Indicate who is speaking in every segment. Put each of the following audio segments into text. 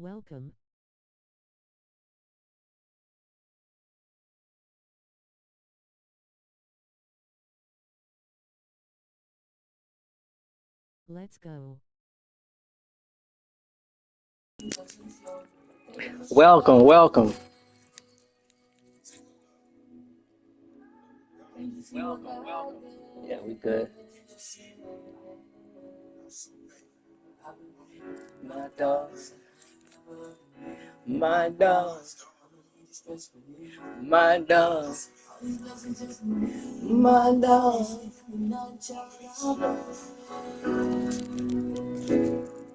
Speaker 1: Welcome. Let's go.
Speaker 2: Welcome, welcome. Yeah, we good. My dogs, my dogs, my dogs, my dogs.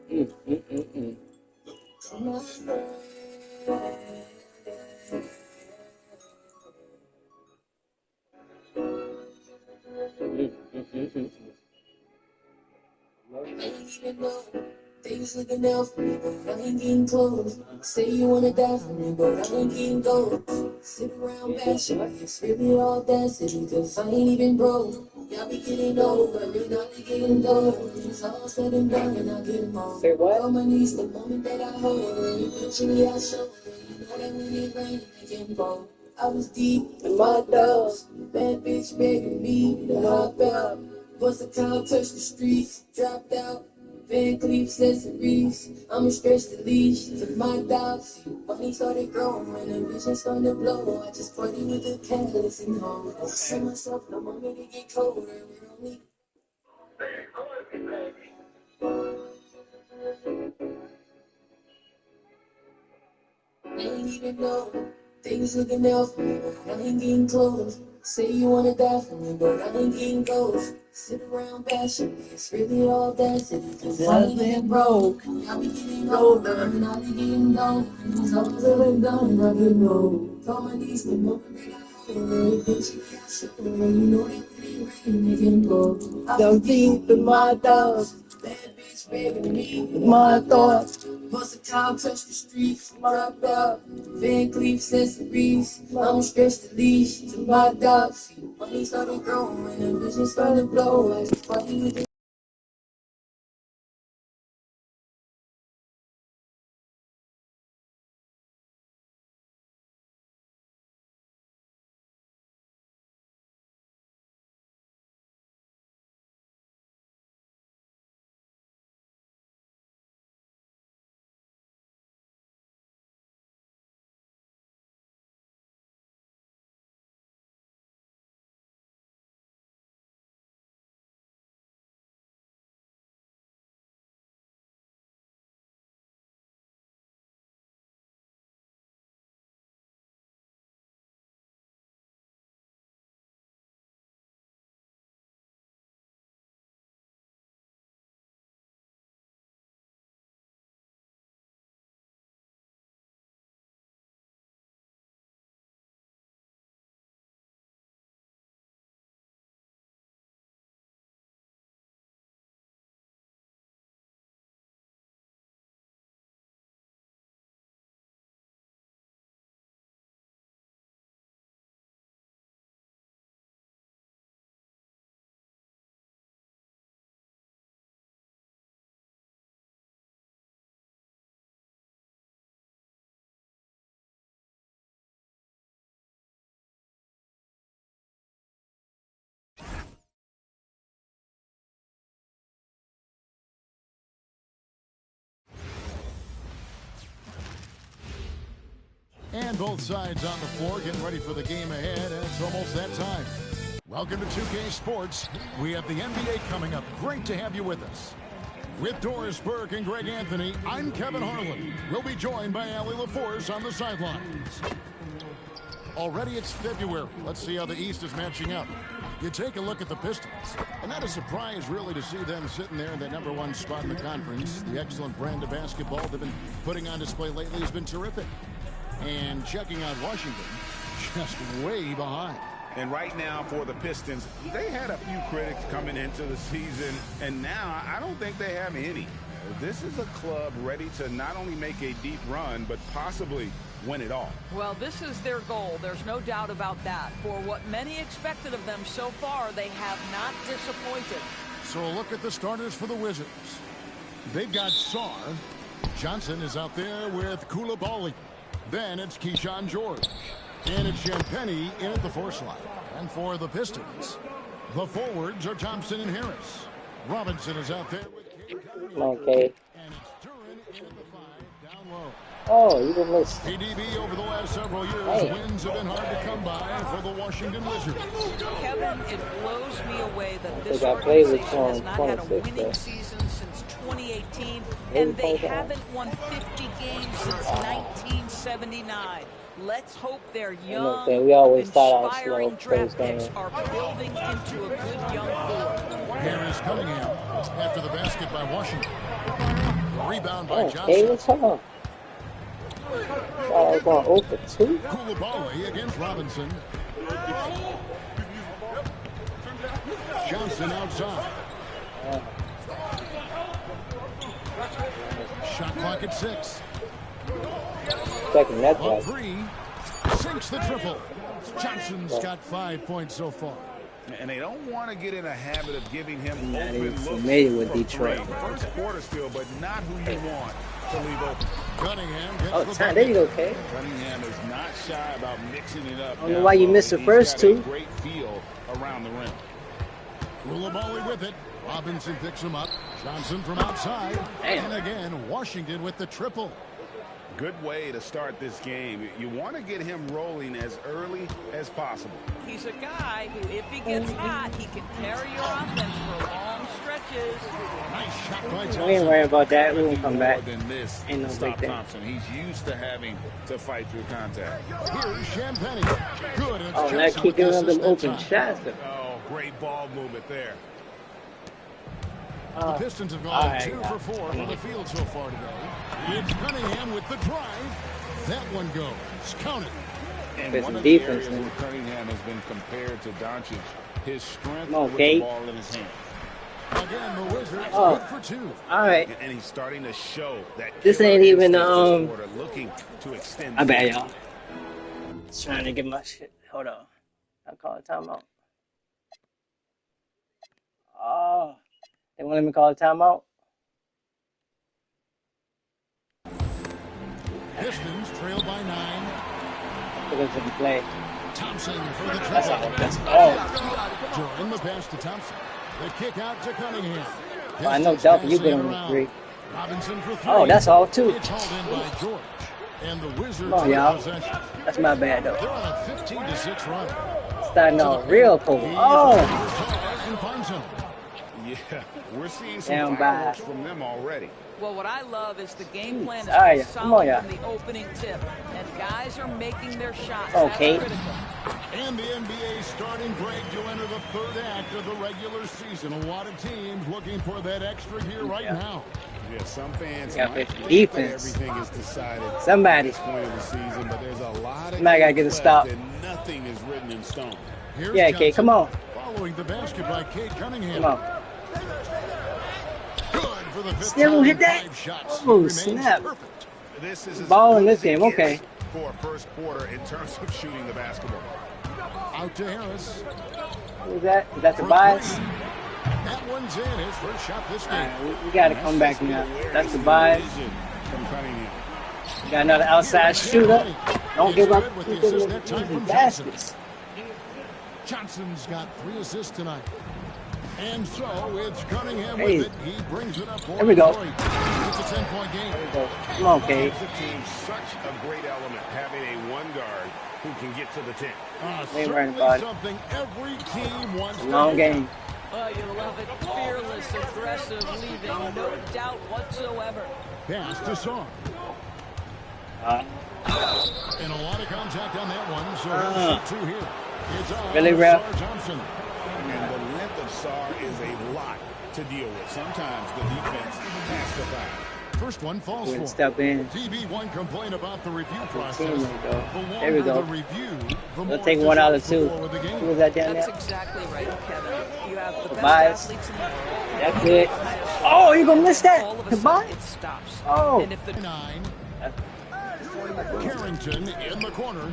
Speaker 2: Mm, mm, mm, mm. Things looking out for me, but I ain't getting close. Say you wanna die for me, but I ain't getting gold. Sit around bashing, it's really all dancing, cause I ain't even broke. Y'all be getting over, and I be getting low. It's all said and done, and I get more. Say what? On my knees the moment that I hold her, eventually I show her. You know that when it rain, it can fall. I was deep in my dogs, bad bitch begging me to hop out. Bust a cloud, touch the streets, dropped out. Van Cleef accessories, I'ma stretch the leash to my dogs. Money started growing, the vision started to blow. I just party with the catalyst and home. I said myself, the moment it get colder, we're only. I ain't even know things looking out for me, but I ain't getting close. Say you wanna die for me, but I ain't getting close. Sit around bashing me, it's really all dancing, cause I ain't been broke. I be getting older, and I be getting low. It's all said and done, I get low. Call my knees, the moment that I hold her, eventually I show her. You know that when it rain, it can blow. I'm deep in my dogs, bad bitch begging me with my thoughts. Bust a cow, touch the streets, dropped out. Van Cleef accessories, I'ma stretch the leash to my dogs. Money started growing, the vision started to blow. I just party with it.
Speaker 3: And both sides on the floor getting ready for the game ahead, and it's almost that time. Welcome to 2K Sports. We have the NBA coming up. Great to have you with us. With Doris Burke and Greg Anthony, I'm Kevin Harlan. We'll be joined by Allie LaForce on the sidelines. Already it's February. Let's see how the East is matching up. You take a look at the Pistons, and not a surprise really to see them sitting there in that #1 spot in the conference. The excellent brand of basketball they've been putting on display lately has been terrific. And checking out Washington, just way behind.
Speaker 4: And right now for the Pistons, they had a few critics coming into the season, and now I don't think they have any. This is a club ready to not only make a deep run, but possibly win it all.
Speaker 5: Well, this is their goal. There's no doubt about that. For what many expected of them so far, they have not disappointed.
Speaker 3: So a look at the starters for the Wizards. They've got Sarr, Johnson is out there with Koulibaly. Then it's Keyshawn George. And it's Champagnie in at the 4 slot. And for the Pistons, the forwards are Thompson and Harris. Robinson is out there with
Speaker 1: Okay.
Speaker 3: and it's Duran in at the 5 down low.
Speaker 1: Oh, you didn't miss.
Speaker 3: PDB over the last several years,
Speaker 1: Hey.
Speaker 3: wins have been hard to come by for the Washington Wizards.
Speaker 5: Kevin, it blows me away that this
Speaker 1: I played with
Speaker 5: organization has not had a
Speaker 1: 26
Speaker 5: winning
Speaker 1: there.
Speaker 5: season since 2018,
Speaker 1: Maybe
Speaker 5: and they
Speaker 1: 25.
Speaker 5: haven't won 50 games since 1979. Let's hope their young,
Speaker 1: saying, we always start out
Speaker 5: inspiring
Speaker 1: slow,
Speaker 5: draft
Speaker 1: plays
Speaker 5: picks
Speaker 1: down.
Speaker 5: are building into a good young core.
Speaker 3: Here is Cunningham after the basket by Washington. Rebound by
Speaker 1: Oh,
Speaker 3: Johnson.
Speaker 1: hey, what's up? Thought I was going 0 for 2.
Speaker 3: Koulibaly against Robinson. Johnson outside. Shot clock at 6.
Speaker 1: Second that
Speaker 3: On
Speaker 1: back.
Speaker 3: 3. Sinks the triple. Johnson's got 5 points so far.
Speaker 4: And they don't want to get in a habit of giving him
Speaker 1: Not
Speaker 4: open
Speaker 1: even
Speaker 4: looks
Speaker 1: familiar with
Speaker 4: from
Speaker 1: Detroit.
Speaker 4: three. First quarter still, but not who you want to leave open.
Speaker 3: Cunningham gets
Speaker 1: Oh,
Speaker 3: the
Speaker 1: time. There you
Speaker 3: bucket.
Speaker 1: go, Kay.
Speaker 4: Cunningham is not shy about mixing it up.
Speaker 1: I don't know why you missed the first
Speaker 4: He's
Speaker 1: two.
Speaker 4: got a great feel around the rim.
Speaker 3: Koulibaly with it. Robinson picks him up. Johnson from outside.
Speaker 1: Damn.
Speaker 3: And again, Washington with the triple.
Speaker 4: Good way to start this game. You want to get him rolling as early as possible.
Speaker 5: He's a guy who, if he gets hot, he can carry your offense for long stretches.
Speaker 3: Nice shot by
Speaker 1: We ain't
Speaker 3: Johnson.
Speaker 1: worried about that. We won't come
Speaker 4: More
Speaker 1: back.
Speaker 4: than this
Speaker 1: Ain't no
Speaker 4: to
Speaker 1: big
Speaker 4: stop
Speaker 1: thing.
Speaker 4: Thompson. He's used to having to fight through contact.
Speaker 3: Here's Champagnie. Good. And it's
Speaker 1: Oh, now
Speaker 3: Johnson
Speaker 1: keep
Speaker 3: with the
Speaker 1: giving them
Speaker 3: assist that
Speaker 1: open
Speaker 3: time.
Speaker 1: shots.
Speaker 4: Oh, great ball movement there.
Speaker 3: The Pistons have gone
Speaker 1: all right,
Speaker 3: 2 for 4 from the field so far today. It's Cunningham with the drive. That one goes. Count it.
Speaker 4: And
Speaker 1: There's
Speaker 4: one
Speaker 1: some
Speaker 4: of the
Speaker 1: defense
Speaker 4: areas
Speaker 1: in
Speaker 4: where Cunningham has been compared to Doncic, his strength
Speaker 1: Come on,
Speaker 4: with
Speaker 1: Kate.
Speaker 4: the ball in his hand.
Speaker 3: Again, the Wizards
Speaker 1: Oh.
Speaker 3: good for 2.
Speaker 1: All right.
Speaker 4: And he's starting to show that.
Speaker 1: This
Speaker 4: killer
Speaker 1: ain't even,
Speaker 4: instinct this quarter, looking to extend.
Speaker 1: My bad, y'all. Just trying to get my shit. Hold on. I'll call a timeout. Oh. They want me to call a timeout?
Speaker 3: Pistons trail by 9.
Speaker 1: Because of the play.
Speaker 3: Thompson for the
Speaker 1: That's all.
Speaker 3: triple.
Speaker 1: That's all.
Speaker 3: During the pass to Thompson. The kick out to Cunningham.
Speaker 1: Oh, I know
Speaker 3: Pistons
Speaker 1: Delphi, you
Speaker 3: passing
Speaker 1: been
Speaker 3: it
Speaker 1: on the
Speaker 3: around.
Speaker 1: 3.
Speaker 3: Robinson for 3.
Speaker 1: Oh, that's all, too.
Speaker 3: It's hauled in by George. And the Wizards
Speaker 1: Come on,
Speaker 3: with
Speaker 1: y'all.
Speaker 3: possession.
Speaker 1: That's my bad, though.
Speaker 3: They're on a 15-6 run.
Speaker 1: Starting off real cold. Oh.
Speaker 3: And finds him.
Speaker 4: Yeah, we're seeing some
Speaker 1: Down
Speaker 4: fireworks
Speaker 1: by.
Speaker 4: from them already.
Speaker 5: Well, what I love is the game plan is
Speaker 1: All right,
Speaker 5: so
Speaker 1: come on,
Speaker 5: solid
Speaker 1: yeah.
Speaker 5: from the opening tip, and guys are making their shots.
Speaker 1: Okay.
Speaker 5: That's critical.
Speaker 3: And the NBA starting break to enter the third act of the regular season. A lot of teams looking for that extra gear right now.
Speaker 4: Yeah, some fans
Speaker 1: Yeah,
Speaker 4: might
Speaker 1: but
Speaker 4: think
Speaker 1: defense.
Speaker 4: that everything is decided
Speaker 1: Somebody.
Speaker 4: at this point of the season, but there's a lot of
Speaker 1: Somebody gotta get a
Speaker 4: games
Speaker 1: stop.
Speaker 4: left and nothing is written in stone.
Speaker 3: Here's
Speaker 1: Yeah, Kate, come on.
Speaker 3: Following the basket by Kate Cunningham.
Speaker 1: Come on.
Speaker 3: Good for the fifth
Speaker 1: Still
Speaker 3: time
Speaker 1: hit
Speaker 3: in
Speaker 1: that?
Speaker 3: 5 shots.
Speaker 1: Oh,
Speaker 3: He remains
Speaker 1: snap.
Speaker 3: perfect.
Speaker 4: This is as
Speaker 1: Ball in
Speaker 4: good
Speaker 1: this
Speaker 4: as it
Speaker 1: game,
Speaker 4: gets
Speaker 1: okay.
Speaker 4: for a first quarter in terms of shooting the basketball.
Speaker 3: Out to Harris.
Speaker 1: Who's that? Is that the
Speaker 3: For
Speaker 1: bias?
Speaker 3: 3. That one's in. His first shot this
Speaker 1: All
Speaker 3: game.
Speaker 1: right, we got to come back now. That's the bias.
Speaker 4: Vision from Cunningham.
Speaker 1: Got another outside shooter. Don't give up
Speaker 3: With the
Speaker 1: easy
Speaker 3: assist that time from
Speaker 1: baskets.
Speaker 3: Johnson's got 3 assists tonight. And so it's Cunningham
Speaker 1: Hey.
Speaker 3: with it. He brings it up for
Speaker 1: There we go.
Speaker 3: Detroit. It's a 10-point game.
Speaker 1: Come on, Kate.
Speaker 4: Gives the team such a great element having a one guard who can get to the 10.
Speaker 1: We ain't worried
Speaker 3: Certainly
Speaker 1: about it.
Speaker 3: something every team wants to
Speaker 1: Long
Speaker 3: do.
Speaker 1: game.
Speaker 5: Oh, you love it. Fearless, aggressive, leaving no doubt whatsoever.
Speaker 3: Pass to Song. And a lot of contact on that one, so he'll shoot 2 here. It's on
Speaker 1: Really,
Speaker 3: to
Speaker 1: Ralph?
Speaker 3: Sar Thompson.
Speaker 4: And the length of SAR is a lot to deal with. Sometimes the defense has to foul.
Speaker 3: First one falls
Speaker 1: We're gonna
Speaker 3: for.
Speaker 1: step in.
Speaker 3: TB1 complain about the review process.
Speaker 1: Teammate, though.
Speaker 3: The longer
Speaker 1: There we go.
Speaker 3: the review, the
Speaker 1: We'll
Speaker 3: more
Speaker 1: take one out of
Speaker 3: decisions
Speaker 1: 2.
Speaker 3: before the game.
Speaker 1: Who was that down
Speaker 5: That's
Speaker 1: there?
Speaker 5: exactly right, Kevin. You have the best
Speaker 1: Tobias.
Speaker 5: athletes in the world.
Speaker 1: That's it. Oh, you gonna miss that?
Speaker 5: All of a sudden,
Speaker 1: Tobias?
Speaker 5: it stops.
Speaker 1: Oh.
Speaker 5: And if the
Speaker 3: 9. Carrington in the corner.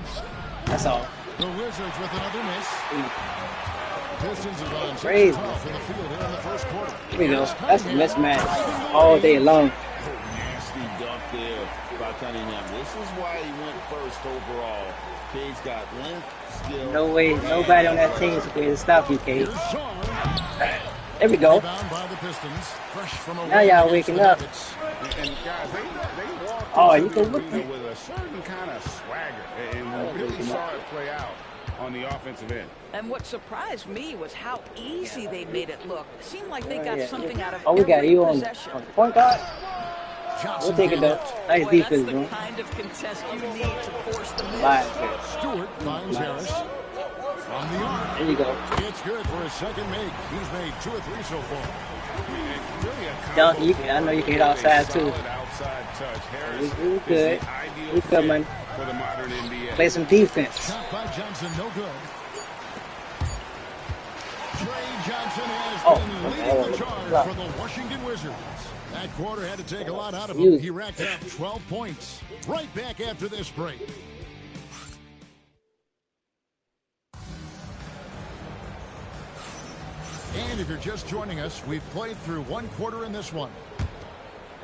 Speaker 1: That's all.
Speaker 3: The Wizards with another miss. Pistons have gone 6
Speaker 1: Crazy.
Speaker 3: of 12 in the field here in the first quarter.
Speaker 1: Here we go. That's a mismatch all day long.
Speaker 4: Nasty
Speaker 6: nasty dunk there by Cunningham. This is why he went first overall. Cade's got length, skill.
Speaker 1: No way, nobody on that team is going to stop you, Cade.
Speaker 3: Here's Shaw.
Speaker 1: There we go.
Speaker 3: Rebound by the Pistons. Fresh from
Speaker 1: Now y'all waking up.
Speaker 4: And guys, they walked
Speaker 1: Oh,
Speaker 4: into
Speaker 1: you
Speaker 4: the
Speaker 1: can look
Speaker 4: arena
Speaker 1: it.
Speaker 4: with a certain kind of swagger, and we really saw it play out on the offensive end.
Speaker 5: And what surprised me was how easy they made it look. It seemed like they got something out of
Speaker 1: Oh, we got
Speaker 5: every
Speaker 1: you on
Speaker 5: possession.
Speaker 1: the point guard.
Speaker 3: Johnson
Speaker 1: We'll take it though. Nice
Speaker 5: Boy,
Speaker 1: defense,
Speaker 5: that's
Speaker 1: bro.
Speaker 5: the kind of contest you need to force the miss.
Speaker 1: Bye.
Speaker 3: Stewart finds Harris. From the arc.
Speaker 1: There you go.
Speaker 3: It's good for his second make. He's made 2 or 3 so far.
Speaker 4: Really a
Speaker 1: Dunk, I know you can hit outside too.
Speaker 4: solid outside touch. Harris
Speaker 1: We
Speaker 4: is
Speaker 1: good.
Speaker 4: the ideal
Speaker 1: We good,
Speaker 4: fit
Speaker 1: man.
Speaker 4: for the modern NBA.
Speaker 1: Play some defense.
Speaker 3: Shot by Johnson, no good. Trey Johnson has
Speaker 1: Oh,
Speaker 3: been
Speaker 1: okay.
Speaker 3: leading the charge for the Washington Wizards. That quarter had to take a lot out of him. He racked up 12 points. Right back after this break. And if you're just joining us, we've played through 1 quarter in this one.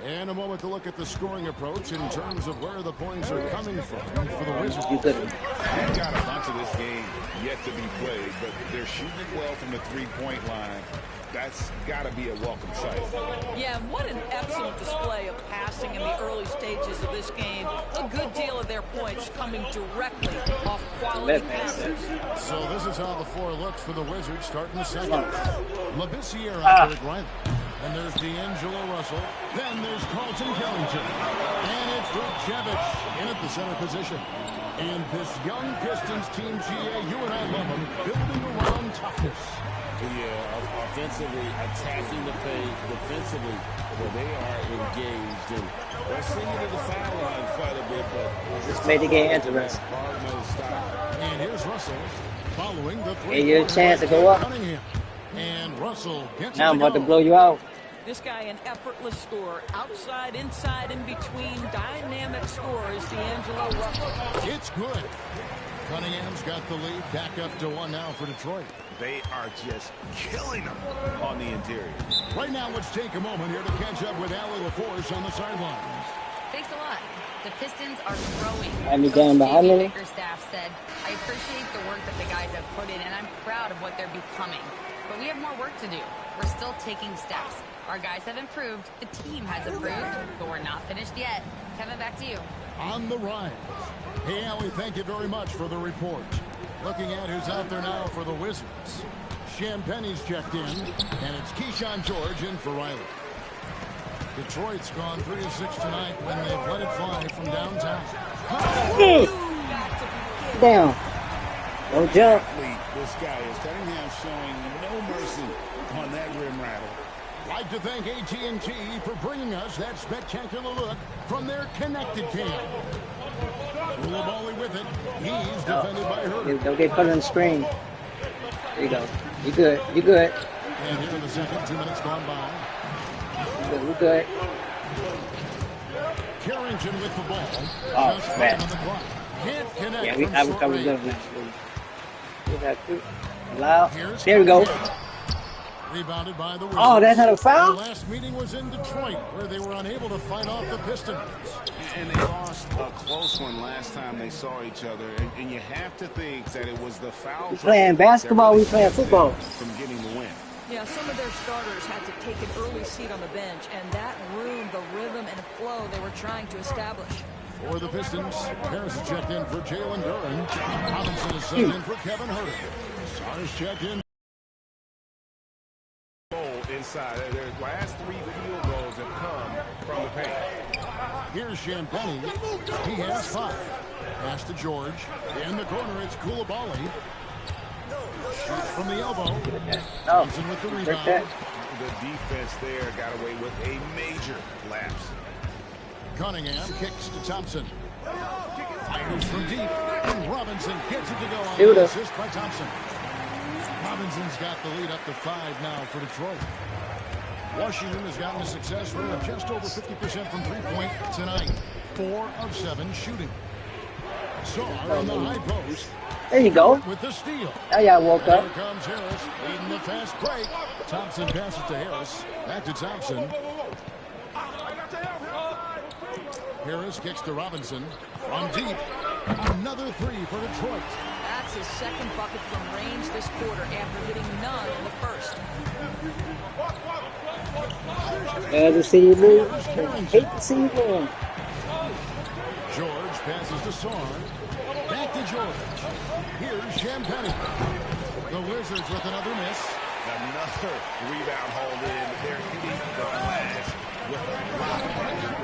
Speaker 3: And a moment to look at the scoring approach in terms of where the points are coming from for the Wizards.
Speaker 1: You good.
Speaker 4: They've got a bunch of this game yet to be played, but they're shooting it well from the three-point line. That's got to be a welcome sight.
Speaker 5: Yeah, and what an excellent display of passing in the early stages of this game. A good deal of their points coming directly off quality passes.
Speaker 3: So this is how the floor looks for the Wizards starting the second. Labissiere out there at right. And there's D'Angelo Russell. Then there's Carlton Carrington. And it's Vucevic in at the center position. And this young Pistons team, GA, you and I love them, building around toughness.
Speaker 6: Yeah, offensively, attacking the paint, defensively, where they are engaged. And they're singing to the foul line quite a bit, but
Speaker 1: Just made the game interesting.
Speaker 6: hard no stop.
Speaker 3: And here's Russell following the three.
Speaker 1: Hey, your chance to go up.
Speaker 3: Cunningham. And Russell gets
Speaker 1: Now
Speaker 3: it
Speaker 1: I'm
Speaker 3: to
Speaker 1: about to
Speaker 3: go.
Speaker 1: blow you out.
Speaker 5: This guy, an effortless scorer. Outside, inside, in between. Dynamic scorer is D'Angelo Russell.
Speaker 3: It's good. Cunningham's got the lead. Back up to 1 now for Detroit.
Speaker 4: They are just killing them on the interior.
Speaker 3: Right now, let's take a moment here to catch up with Allie LaForce on the sidelines.
Speaker 7: Thanks a lot. The Pistons are growing.
Speaker 1: I'm
Speaker 7: Coach
Speaker 1: down behind
Speaker 7: J.J.
Speaker 1: me.
Speaker 7: Bickerstaff said, I appreciate the work that the guys have put in, and I'm proud of what they're becoming. But we have more work to do. We're still taking steps. Our guys have improved. The team has improved, but we're not finished yet. Kevin, back to you.
Speaker 3: On the rise. Hey, Allie, thank you very much for the report. Looking at who's out there now for the Wizards. Champagne's checked in, and it's Keyshawn George in for Riley. Detroit's gone 3 of 6 tonight when they've let it fly from downtown.
Speaker 1: Down. No jump.
Speaker 6: This guy is Cunningham showing no mercy on that rim rattle.
Speaker 3: Like to thank AT&T for bringing us that spectacular look from their connected cam. Koulibaly with it. He's defended by Herter.
Speaker 1: Don't get put on the screen. There you go. You good. You good.
Speaker 3: And here in the second, 2 minutes gone by.
Speaker 1: You good.
Speaker 3: Carrington with the ball.
Speaker 1: Oh,
Speaker 3: Just
Speaker 1: man.
Speaker 3: 5 on the clock. Can't connect
Speaker 1: Yeah,
Speaker 3: from
Speaker 1: I
Speaker 3: short
Speaker 1: was good
Speaker 3: range.
Speaker 1: on that. We got two. Loud.
Speaker 3: Here's
Speaker 1: There we go.
Speaker 3: Rebounded by the Wizards.
Speaker 1: Oh, that's not a
Speaker 3: Their
Speaker 1: foul?
Speaker 3: last meeting was in Detroit, where they were unable to fight off the Pistons.
Speaker 4: And they lost a close one last time they saw each other. And you have to think that it was the foul.
Speaker 1: We playing basketball, we playing football.
Speaker 4: From getting the win.
Speaker 5: Yeah, some of their starters had to take an early seat on the bench, and that ruined the rhythm and flow they were trying to establish.
Speaker 3: For the Pistons, Harris is checked in for Jalen Duren. Robinson is subbed in for Kevin Herter. Stars checked in.
Speaker 4: Goal inside. Their last 3 field goals have come from the paint.
Speaker 3: Here's Champagnie. He has 5. Pass to George. In the corner, it's Koulibaly. Shoots from the elbow. Thompson with the rebound.
Speaker 4: The defense there got away with a major lapse.
Speaker 3: Cunningham kicks to Thompson. Fires from deep. And Robinson gets it to go on
Speaker 1: Dude.
Speaker 3: the assist by Thompson. Robinson's got the lead up to 5 now for Detroit. Washington has gotten a success rate of just over 50% from three-point tonight. 4 of 7 shooting. Sarr on the high post.
Speaker 1: There you go.
Speaker 3: With the steal.
Speaker 1: Now y'all woke
Speaker 3: Here
Speaker 1: up.
Speaker 3: comes Harris, leading the fast break. Thompson passes to Harris. Back to Thompson. Harris kicks to Robinson. From deep. Another three for Detroit.
Speaker 5: That's his second bucket from range this quarter after hitting none in the first.
Speaker 1: Glad to see you move. Hate to see you move.
Speaker 3: George passes to Sorn. Back to George. Here's Champagnie. The Wizards with another miss.
Speaker 4: Another rebound hold in. They're hitting the glass with a lot of pressure.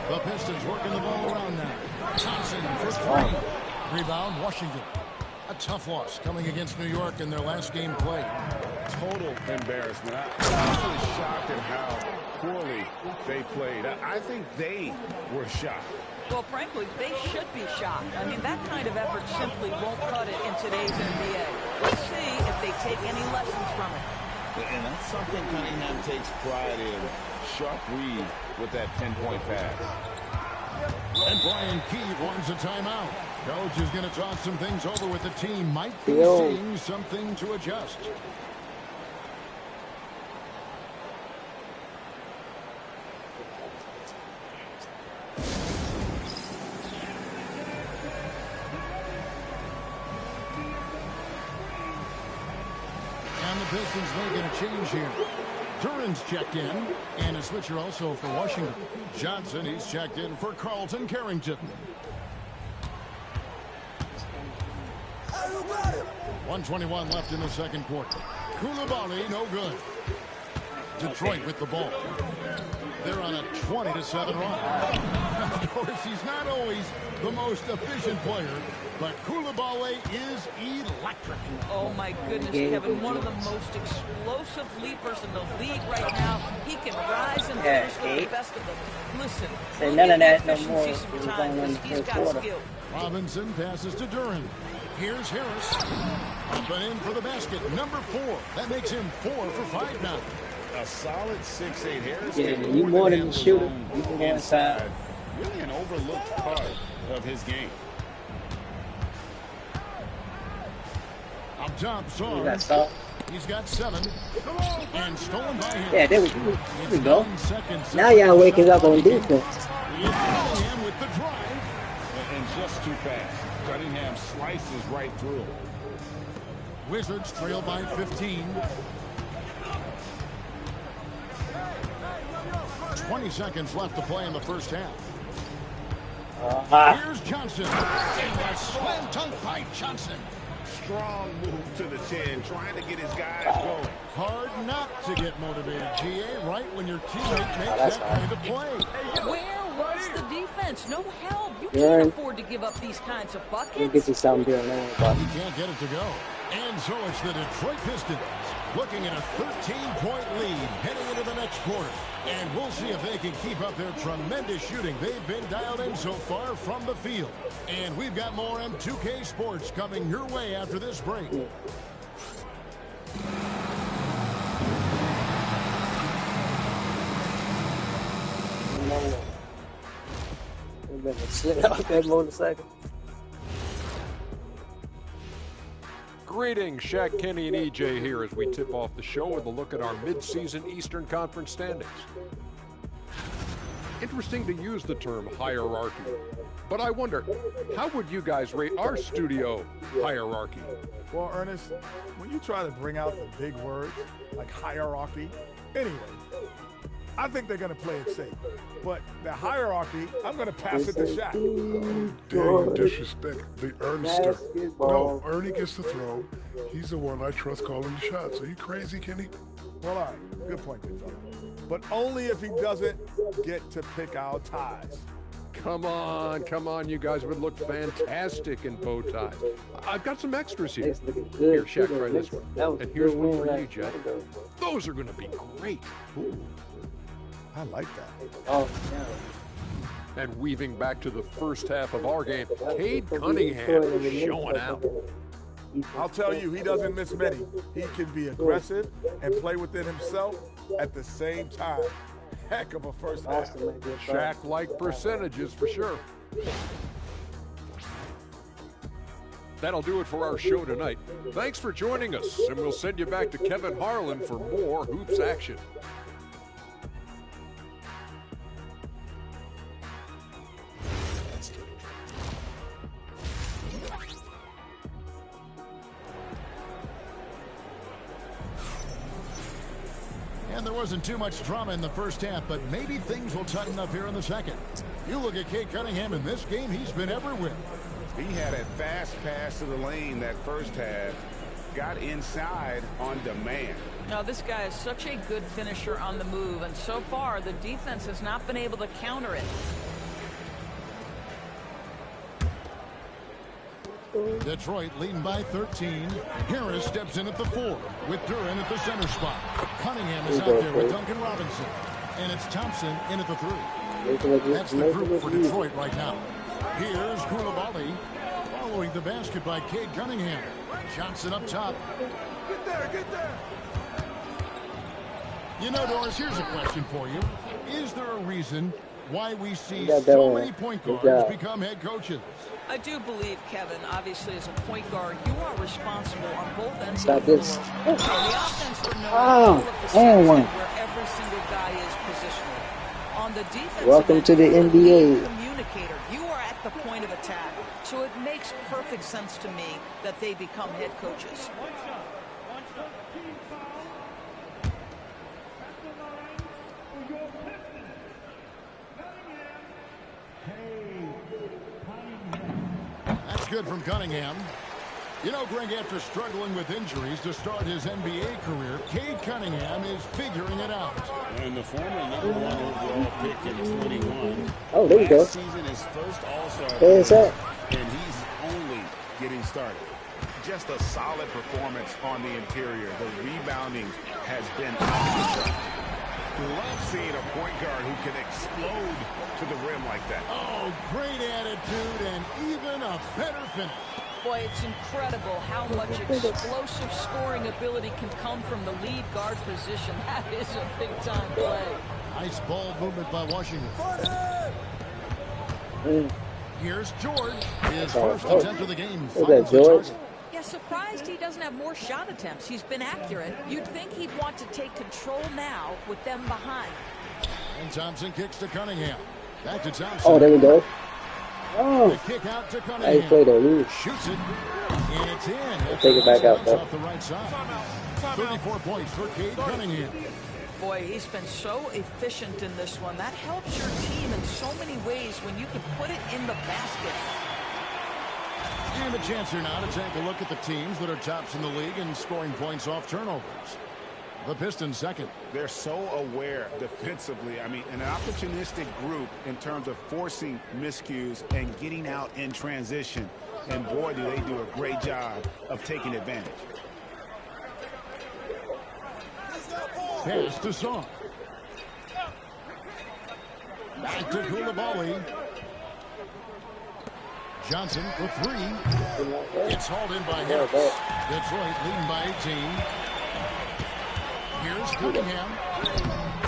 Speaker 3: The Pistons working the ball around now. Thompson for three. Rebound, Washington. A tough loss coming against New York in their last game played.
Speaker 4: Total embarrassment. I was shocked at how poorly they played. I think they were shocked.
Speaker 5: Well, frankly, they should be shocked. I mean, that kind of effort simply won't cut it in today's NBA. Let's see if they take any lessons from it.
Speaker 6: And that's something Cunningham takes pride in. Sharp read with that pinpoint pass.
Speaker 3: And Brian Keefe wants a timeout. Coach is going to talk some things over with the team. Might be seeing something to adjust. And the Pistons making a change here. Duran's checked in, and a switcher also for Washington. Johnson, he's checked in for Carlton Carrington. 1:21 left in the second quarter. Koulibaly, no good. Detroit with the ball. They're on a 20-7 run. Of course, he's not always the most efficient player, but Koulibaly is electric.
Speaker 5: Oh, my goodness, Kevin. One of the most explosive leapers in the league right now. He can rise and finish with the best of them. Listen,
Speaker 1: Say none of that no more.
Speaker 5: He's got skill.
Speaker 3: Robinson passes to Duran. Here's Harris. Up and in for the basket. Number 4. That makes him 4 for 5 now.
Speaker 4: A solid 6'8" Harris.
Speaker 1: Yeah, you more than a shooter. You can go inside.
Speaker 4: Really an overlooked part of his game.
Speaker 3: Up top,
Speaker 1: You
Speaker 3: Sorn.
Speaker 1: got stop.
Speaker 3: He's got 7. And stolen by him.
Speaker 1: Yeah, there we go.
Speaker 3: 9 seconds.
Speaker 1: Now y'all waking up on defense.
Speaker 3: Cunningham with the drive.
Speaker 4: And just too fast. Cunningham slices right through.
Speaker 3: Wizards trail by 15. 20 seconds left to play in the first half. Here's Johnson. And a slam dunk by Johnson.
Speaker 4: Strong move to the 10, trying to get his guys going.
Speaker 3: Hard not to get motivated, GA, right when your teammate makes that kind of play.
Speaker 5: Where was the defense? No help. You can't afford to give up these kinds of
Speaker 1: Let me
Speaker 5: buckets.
Speaker 1: get you something doing now, but
Speaker 3: He can't get it to go. And so it's the Detroit Pistons looking at a 13-point lead heading into the next quarter. And we'll see if they can keep up their tremendous shooting they've been dialed in so far from the field. And we've got more M2K Sports coming your way after this break.
Speaker 1: you better sit off that motorcycle.
Speaker 8: Greetings, Shaq, Kenny, and EJ here as we tip off the show with a look at our mid-season Eastern Conference standings. Interesting to use the term hierarchy, but I wonder, how would you guys rate our studio hierarchy?
Speaker 9: Well, Ernest, when you try to bring out the big words like hierarchy, anyway, I think they're going to play it safe. But the hierarchy, I'm going to pass it to Shaq.
Speaker 10: Dare you disrespect the Ernester.
Speaker 1: Basketball.
Speaker 10: No, Ernie gets the throw. He's the one I trust calling the shots. Are you crazy, Kenny?
Speaker 9: Well, all right, good point, big fella. But only if he doesn't get to pick our ties.
Speaker 8: Come on, you guys would look fantastic in bow ties. I've got some extras here.
Speaker 1: It's looking
Speaker 8: Here,
Speaker 1: good.
Speaker 8: Shaq, try this one.
Speaker 1: That was
Speaker 8: And
Speaker 1: a
Speaker 8: here's
Speaker 1: good
Speaker 8: one
Speaker 1: win
Speaker 8: for you,
Speaker 1: right
Speaker 8: Jet.
Speaker 1: there.
Speaker 8: Those are going to be great. Ooh.
Speaker 9: I like that.
Speaker 1: Oh, yeah.
Speaker 8: And weaving back to the first half of our game, Cade Cunningham showing out.
Speaker 9: I'll tell you, he doesn't miss many. He can be aggressive and play within himself at the same time. Heck of a first half.
Speaker 8: Shaq-like percentages for sure. That'll do it for our show tonight. Thanks for joining us, and we'll send you back to Kevin Harlan for more hoops action.
Speaker 3: And there wasn't too much drama in the first half, but maybe things will tighten up here in the second. You look at Cade Cunningham in this game, he's been everywhere.
Speaker 4: He had a fast pass to the lane that first half. Got inside on demand.
Speaker 5: Now, this guy is such a good finisher on the move, and so far the defense has not been able to counter it.
Speaker 3: Detroit leading by 13. Harris steps in at the 4 with Duren at the center spot. Cunningham is out there with Duncan Robinson. And it's Thompson in at the 3. That's the group for Detroit right now. Here's Koulibaly following the basket by Cade Cunningham. Johnson up top.
Speaker 9: Get there.
Speaker 3: You know, Doris, here's a question for you. Is there a reason why we see so many point guards become head coaches?
Speaker 5: I do believe, Kevin, obviously as a point guard, you are responsible on both ends
Speaker 1: Stop
Speaker 5: of the
Speaker 1: this.
Speaker 5: floor. On the offense, we're knowing all of the
Speaker 1: and one.
Speaker 5: where every single guy is positional. On the defense,
Speaker 1: Welcome to the NBA.
Speaker 5: Communicator, you are at the point of attack, so it makes perfect sense to me that they become head coaches.
Speaker 3: That's good from Cunningham. You know, Greg, after struggling with injuries to start his NBA career, Cade Cunningham is figuring it out.
Speaker 6: And the former #1 overall pick in 21.
Speaker 1: Oh, there you go.
Speaker 6: Last season, his first All-Star
Speaker 1: There's that.
Speaker 4: And he's only getting started. Just a solid performance on the interior. The rebounding has been off the chart. Love seeing a point guard who can explode to the rim like that.
Speaker 3: Oh, great attitude and even a better finish.
Speaker 5: Boy, it's incredible how much explosive scoring ability can come from the lead guard position. That is a big-time play.
Speaker 3: Nice ball movement by Washington. Here's George. His first attempt of the game.
Speaker 1: George?
Speaker 5: Yeah, surprised he doesn't have more shot attempts. He's been accurate. You'd think he'd want to take control now with them behind.
Speaker 3: And Thompson kicks to Cunningham. Back to Thompson.
Speaker 1: Oh, there we go. Oh,
Speaker 3: The kick out to
Speaker 1: I
Speaker 3: Cunningham.
Speaker 1: played a loose.
Speaker 3: Shoots it. And it's in.
Speaker 1: Take it back out, though.
Speaker 3: Off the right side. 34 points for Cade Cunningham.
Speaker 5: Boy, he's been so efficient in this one. That helps your team in so many ways when you can put it in the basket.
Speaker 3: And a chance here now to take a look at the teams that are tops in the league in scoring points off turnovers. The Pistons second.
Speaker 4: They're so aware defensively. I mean, an opportunistic group in terms of forcing miscues and getting out in transition. And boy, do they do a great job of taking advantage.
Speaker 3: Pass to Song. Back to Koulibaly. Johnson for 3. It's hauled in by Harris. Detroit leading by 18. Here's Cunningham.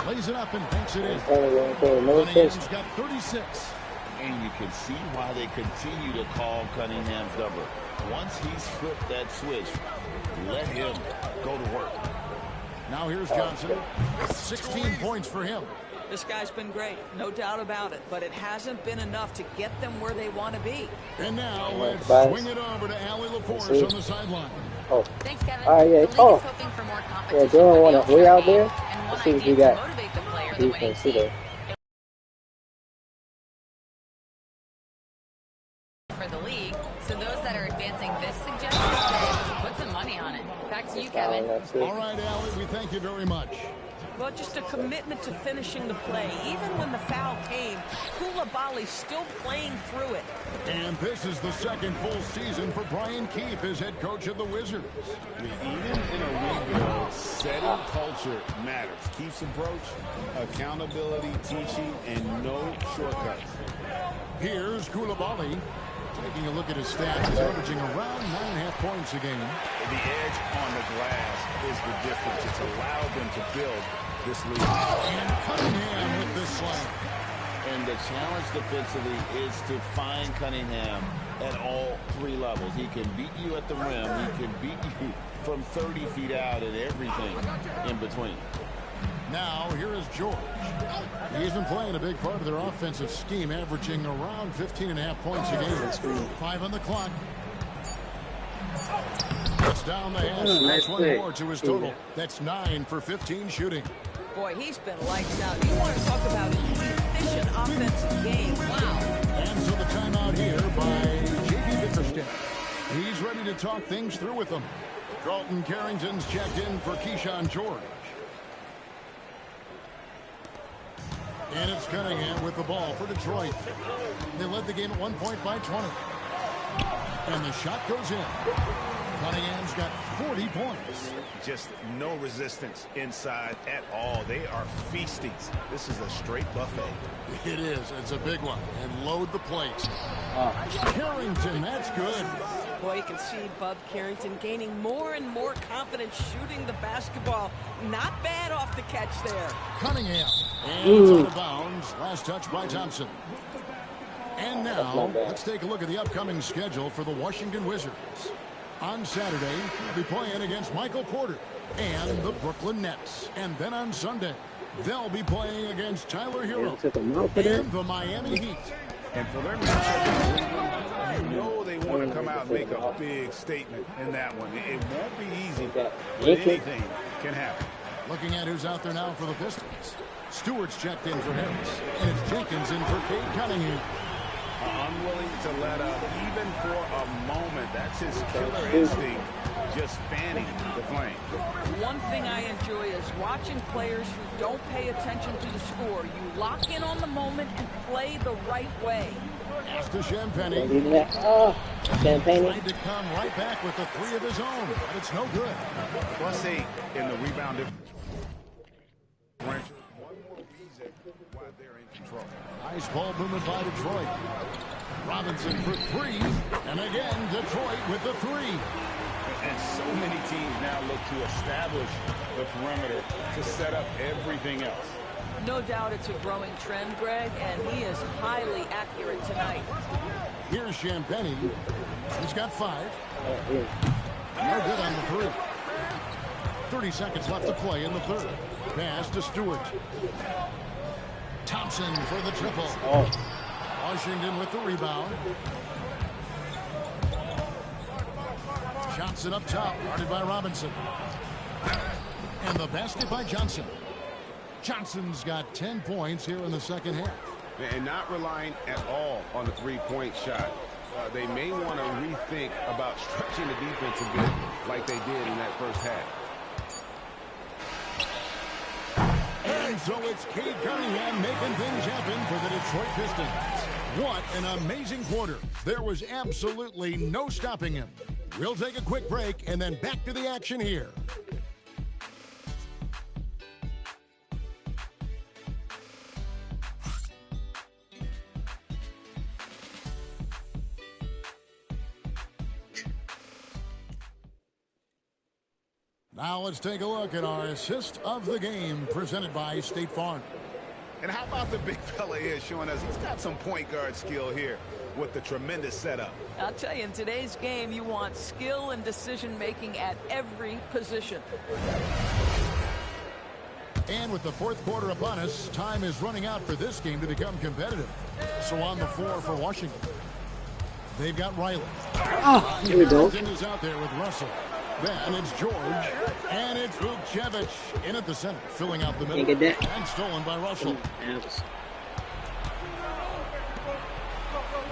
Speaker 3: Lays it up and banks it in. Cunningham's got 36.
Speaker 6: And you can see why they continue to call Cunningham's number. Once he's flipped that switch, let him go to work.
Speaker 3: Now here's Johnson. 16 points for him.
Speaker 5: This guy's been great, no doubt about it, but it hasn't been enough to get them where they want to be.
Speaker 3: And now let's swing it over to Allie LaForce on the sideline.
Speaker 1: Oh.
Speaker 7: Thanks, Kevin.
Speaker 1: Yeah.
Speaker 7: The league is hoping for more competition.
Speaker 1: Yeah, Dylan want to way out there.
Speaker 7: And
Speaker 1: Let's
Speaker 7: one
Speaker 1: see what we
Speaker 7: idea to
Speaker 1: got.
Speaker 7: motivate the player the way
Speaker 1: Defense today.
Speaker 7: For the league. So those that are advancing this suggestion say put some money on it. Back to you, Kevin.
Speaker 3: All right, Allie, we thank you very much.
Speaker 5: Well, just a commitment to finishing the play. Even when the foul came, Koulibaly's still playing through it.
Speaker 3: And this is the second full season for Brian Keefe as head coach of the Wizards.
Speaker 4: Even in a rebuild, setting culture matters. Keeps approach, accountability, teaching, and no shortcuts.
Speaker 3: Here's Koulibaly. Taking a look at his stats, he's averaging around 9.5 points a game.
Speaker 4: The edge on the glass is the difference. It's allowed them to build this lead.
Speaker 3: And Cunningham with this slam.
Speaker 6: And the challenge defensively is to find Cunningham at all 3 levels. He can beat you at the rim. He can beat you from 30 feet out and everything in between.
Speaker 3: Now, here is George. He's been playing a big part of their offensive scheme, averaging around 15.5 points a game. 5 on the clock. It's down the hash. That's one more to his total. That's 9 for 15 shooting.
Speaker 5: Boy, he's been lights out. You want to talk about an efficient offensive game. Wow.
Speaker 3: And so the timeout here by J.B. Bickerstaff. He's ready to talk things through with them. Carlton Carrington's checked in for Keyshawn George. And it's Cunningham with the ball for Detroit. They led the game at 1 point by 20. And the shot goes in. Cunningham's got 40 points.
Speaker 4: Just no resistance inside at all. They are feasting. This is a straight buffet.
Speaker 3: It is. It's a big one. And load the plates. Carrington, that's good.
Speaker 5: Boy, you can see Bub Carrington gaining more and more confidence shooting the basketball. Not bad off the catch there.
Speaker 3: Cunningham. And it's out of bounds. Last touch by Thompson. And now, let's take a look at the upcoming schedule for the Washington Wizards. On Saturday, they'll be playing against Michael Porter and the Brooklyn Nets. And then on Sunday, they'll be playing against Tyler Hero and the Miami Heat.
Speaker 4: And for their matchup, you know they want to come out and make a big statement in that one. It won't be easy, but anything can happen.
Speaker 3: Looking at who's out there now for the Pistons. Stewart's checked in for Harris, and it's Jenkins in for Cade Cunningham.
Speaker 4: Unwilling to let up even for a moment. That's his killer instinct, just fanning the flame.
Speaker 5: One thing I enjoy is watching players who don't pay attention to the score. You lock in on the moment and play the right way.
Speaker 3: Pass to Champagne.
Speaker 1: Champagne.
Speaker 3: Tried to come right back with the three of his own, but it's no good.
Speaker 4: +8 in the rebound differential. One more reason why they're in control.
Speaker 3: Nice ball movement by Detroit. Robinson for three. And again, Detroit with the three.
Speaker 4: And so many teams now look to establish the perimeter to set up everything else.
Speaker 5: No doubt it's a growing trend, Greg, and he is highly accurate tonight.
Speaker 3: Here's Champagne. He's got 5. No good on the three. 30 seconds left to play in the third. Pass to Stewart. Thompson for the triple. Washington with the rebound. Johnson up top, guarded by Robinson. And the basket by Johnson. Johnson's got 10 points here in the second half.
Speaker 4: And not relying at all on the three-point shot. They may want to rethink about stretching the defense a bit like they did in that first half.
Speaker 3: And so it's Cade Cunningham making things happen for the Detroit Pistons. What an amazing quarter. There was absolutely no stopping him. We'll take a quick break and then back to the action here. Now let's take a look at our assist of the game presented by State Farm.
Speaker 4: And how about the big fella here showing us he's got some point guard skill here with the tremendous setup.
Speaker 5: I'll tell you, in today's game, you want skill and decision-making at every position.
Speaker 3: And with the fourth quarter upon us, time is running out for this game to become competitive. So on the floor for Washington, they've got Riley.
Speaker 1: Here we go.
Speaker 3: Carrington is out there with Russell. Then it's George, and it's Vukcevic in at the center, filling out the middle. And stolen by Russell.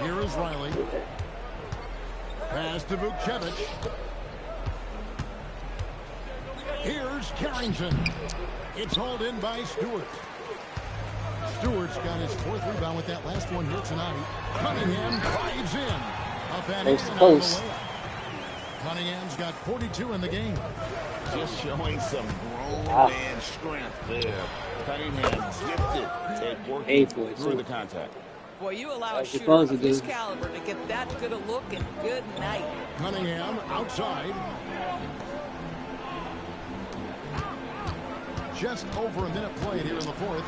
Speaker 3: Here is Riley. Pass to Vukcevic. Here's Carrington. It's hauled in by Stewart. Stewart's got his 4th rebound with that last one here tonight. Cunningham drives in. Up and in and out of the way. Cunningham's got 42 in the game.
Speaker 6: Just showing some grown man strength there. Cunningham gifted at working through the contact.
Speaker 5: Boy, you allow a shooter of this caliber to get that good a look, and good night.
Speaker 3: Cunningham outside. Just over a minute played here in the fourth.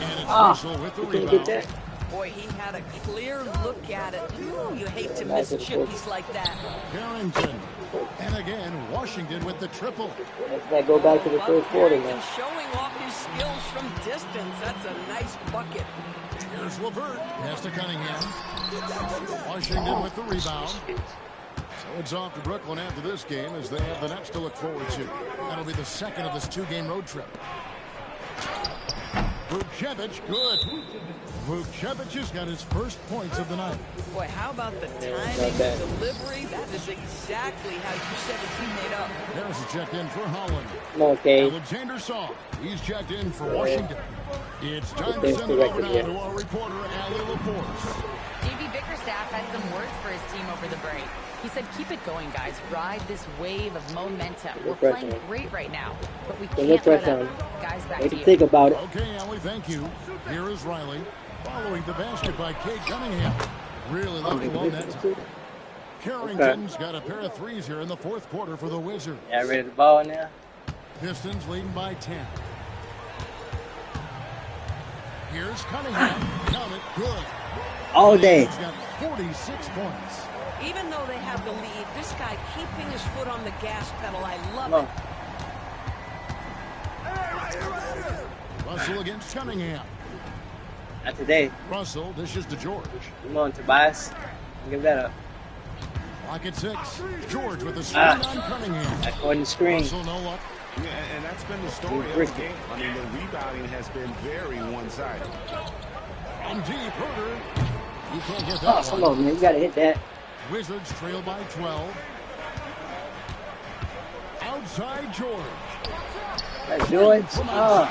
Speaker 3: And it's Russell with the rebound.
Speaker 5: Boy, he had a clear look at it. Ooh, you hate to miss chippies like that.
Speaker 3: Carrington. And again, Washington with the triple.
Speaker 1: Let's go back to the third quarter now.
Speaker 5: Showing off his skills from distance. That's a nice bucket.
Speaker 3: Here's LeVert. Pass to Cunningham. Washington with the rebound. So it's off to Brooklyn after this game as they have the Nets to look forward to. That'll be the second of this 2-game road trip. Vucevic, good. Vucevic has got his first points of the night.
Speaker 5: Boy, how about the timing, the delivery? That is exactly how you set a teammate up.
Speaker 3: There's a check in for Holland.
Speaker 1: Okay.
Speaker 3: Alexander Saw. He's checked in for Washington. It's time to send it over now to our reporter, Allie LaForce.
Speaker 7: JB Bickerstaff had some words for his team over the break. He said, keep it going, guys. Ride this wave of momentum. We're playing great right now, but we can't let up. Guys, back to you.
Speaker 1: Think about it.
Speaker 3: Okay, Allie, thank you. Here is Riley. Following the basket by Cade Cunningham. Really left alone that time. Carrington's got a pair of threes here in the fourth quarter for the Wizards.
Speaker 1: Yeah, ready to ball now?
Speaker 3: Pistons leading by 10. Here's Cunningham. Count it. Good.
Speaker 1: All day.
Speaker 3: He's got 46 points.
Speaker 5: Even though they have the lead, this guy keeping his foot on the gas pedal, I love it.
Speaker 3: Russell against Cunningham.
Speaker 1: Not today.
Speaker 3: Russell dishes to George.
Speaker 1: Come on, Tobias. Give that up.
Speaker 3: Clock at 6. George with a screen on Cunningham.
Speaker 1: Back on the screen.
Speaker 3: Russell, no luck.
Speaker 4: Yeah, and that's been the story of the game. I mean, the rebounding has been very one-sided.
Speaker 3: From deep, Herder. You can't get
Speaker 1: Oh,
Speaker 3: that
Speaker 1: come
Speaker 3: one.
Speaker 1: on, man. You got to hit that.
Speaker 3: Wizards trail by 12. Outside George.
Speaker 1: Let's do it. Oh.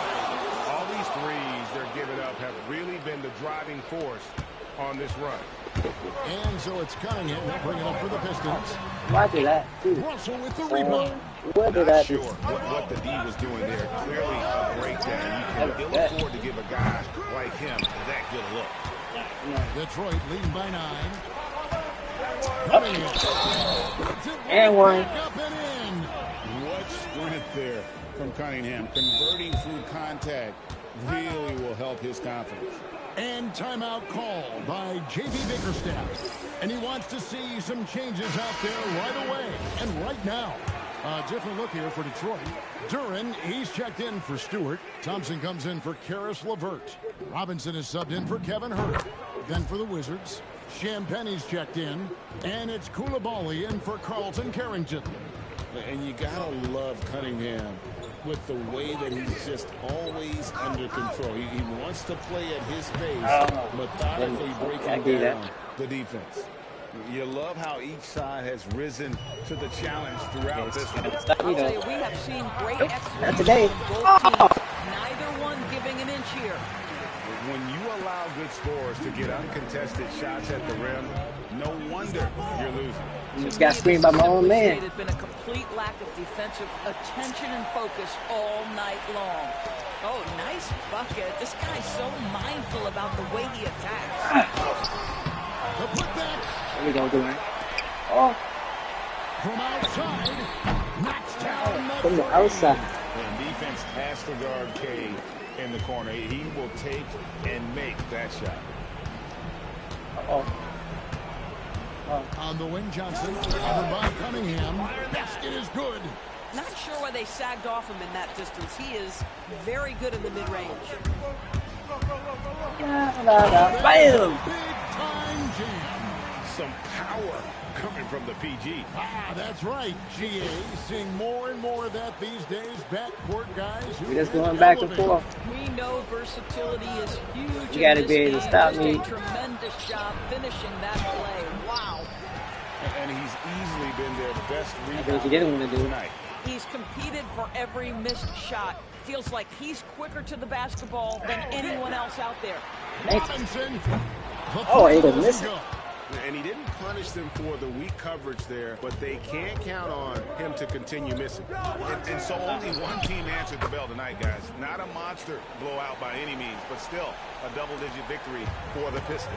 Speaker 4: All these threes they're giving up have really been the driving force on this run.
Speaker 3: And so it's Cunningham. They'll bring it up for the Pistons.
Speaker 1: Why did that?
Speaker 3: Russell with the rebound.
Speaker 1: What did
Speaker 4: Not
Speaker 1: that
Speaker 4: sure what the D was doing there. Clearly a breakdown. You can ill afford to give a guy like him that good a look.
Speaker 3: Detroit leading by 9. Cunningham.
Speaker 1: And one.
Speaker 3: Up and in.
Speaker 4: What strength there from Cunningham. Converting through contact really will help his confidence.
Speaker 3: And timeout called by J.B. Bickerstaff. And he wants to see some changes out there right away. And right now. A different look here for Detroit. Duran, he's checked in for Stewart. Thompson comes in for Karis LeVert. Robinson is subbed in for Kevin Herter. Then for the Wizards, Champagne's checked in. And it's Koulibaly in for Carlton Carrington.
Speaker 6: And you gotta love Cunningham with the way that he's just always under control. He wants to play at his pace, methodically breaking down the defense.
Speaker 4: You love how each side has risen to the challenge throughout this one.
Speaker 5: I'll tell you, we have seen great
Speaker 1: Not today.
Speaker 5: execution from both teams. Neither one giving an inch here.
Speaker 4: When you allow good scorers to get uncontested shots at the rim, no wonder you're losing.
Speaker 1: You just got screened by my own man.
Speaker 5: There's been a complete lack of defensive attention and focus all night long. Oh, nice bucket. This guy's so mindful about the way he attacks.
Speaker 3: The putback.
Speaker 1: There we go, Duran. Oh.
Speaker 3: From outside. Knocks down the
Speaker 1: From the
Speaker 3: three.
Speaker 1: outside.
Speaker 4: And defense has to guard Cade in the corner. He will take and make that shot.
Speaker 1: Oh.
Speaker 3: On the wing, Johnson. Covered by Cunningham. Basket is good.
Speaker 5: Not sure why they sagged off him in that distance. He is very good in the mid-range.
Speaker 1: Bam!
Speaker 3: Big time jam.
Speaker 4: Some power coming from the PG.
Speaker 3: That's right, GA. Seeing more and more of that these days. Backcourt guys.
Speaker 1: We're just going back and forth.
Speaker 5: We know versatility is huge.
Speaker 1: You got to
Speaker 5: in
Speaker 1: be
Speaker 5: this
Speaker 1: able to
Speaker 5: game.
Speaker 1: stop
Speaker 5: Just
Speaker 1: me.
Speaker 5: a tremendous job finishing that play. Wow.
Speaker 4: And he's easily been their best
Speaker 1: That's what you didn't want to do.
Speaker 4: tonight.
Speaker 5: He's competed for every missed shot. Feels like he's quicker to the basketball than anyone else out there.
Speaker 3: Robinson.
Speaker 1: Oh, he didn't miss it.
Speaker 4: And he didn't punish them for the weak coverage there, but they can't count on him to continue missing. And so only one team answered the bell tonight, guys. Not a monster blowout by any means, but still a double-digit victory for the Pistons.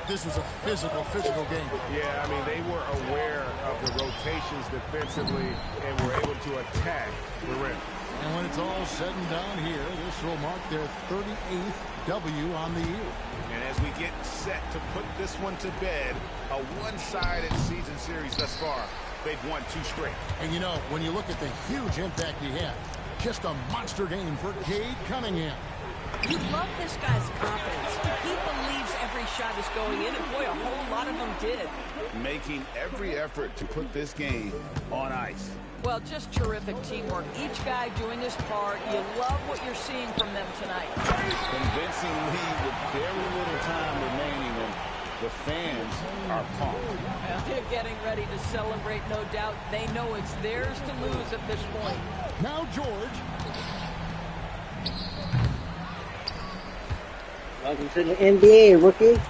Speaker 3: This was a physical game.
Speaker 4: Yeah, I mean, they were aware of the rotations defensively and were able to attack the rim.
Speaker 3: And when it's all said and done here, this will mark their 38th W on the year.
Speaker 4: And as we get set to put this one to bed, a one-sided season series thus far, they've won 2 straight.
Speaker 3: And you know, when you look at the huge impact he had, just a monster game for Cade Cunningham.
Speaker 5: You love this guy's confidence. He believes every shot is going in, and boy, a whole lot of them did.
Speaker 4: Making every effort to put this game on ice.
Speaker 5: Well, just terrific teamwork. Each guy doing his part. You love what you're seeing from them tonight.
Speaker 6: Convincing lead with very little time remaining, and the fans are pumped.
Speaker 5: Well, they're getting ready to celebrate, no doubt. They know it's theirs to lose at this point.
Speaker 3: Now George.
Speaker 1: Welcome to the NBA, rookie.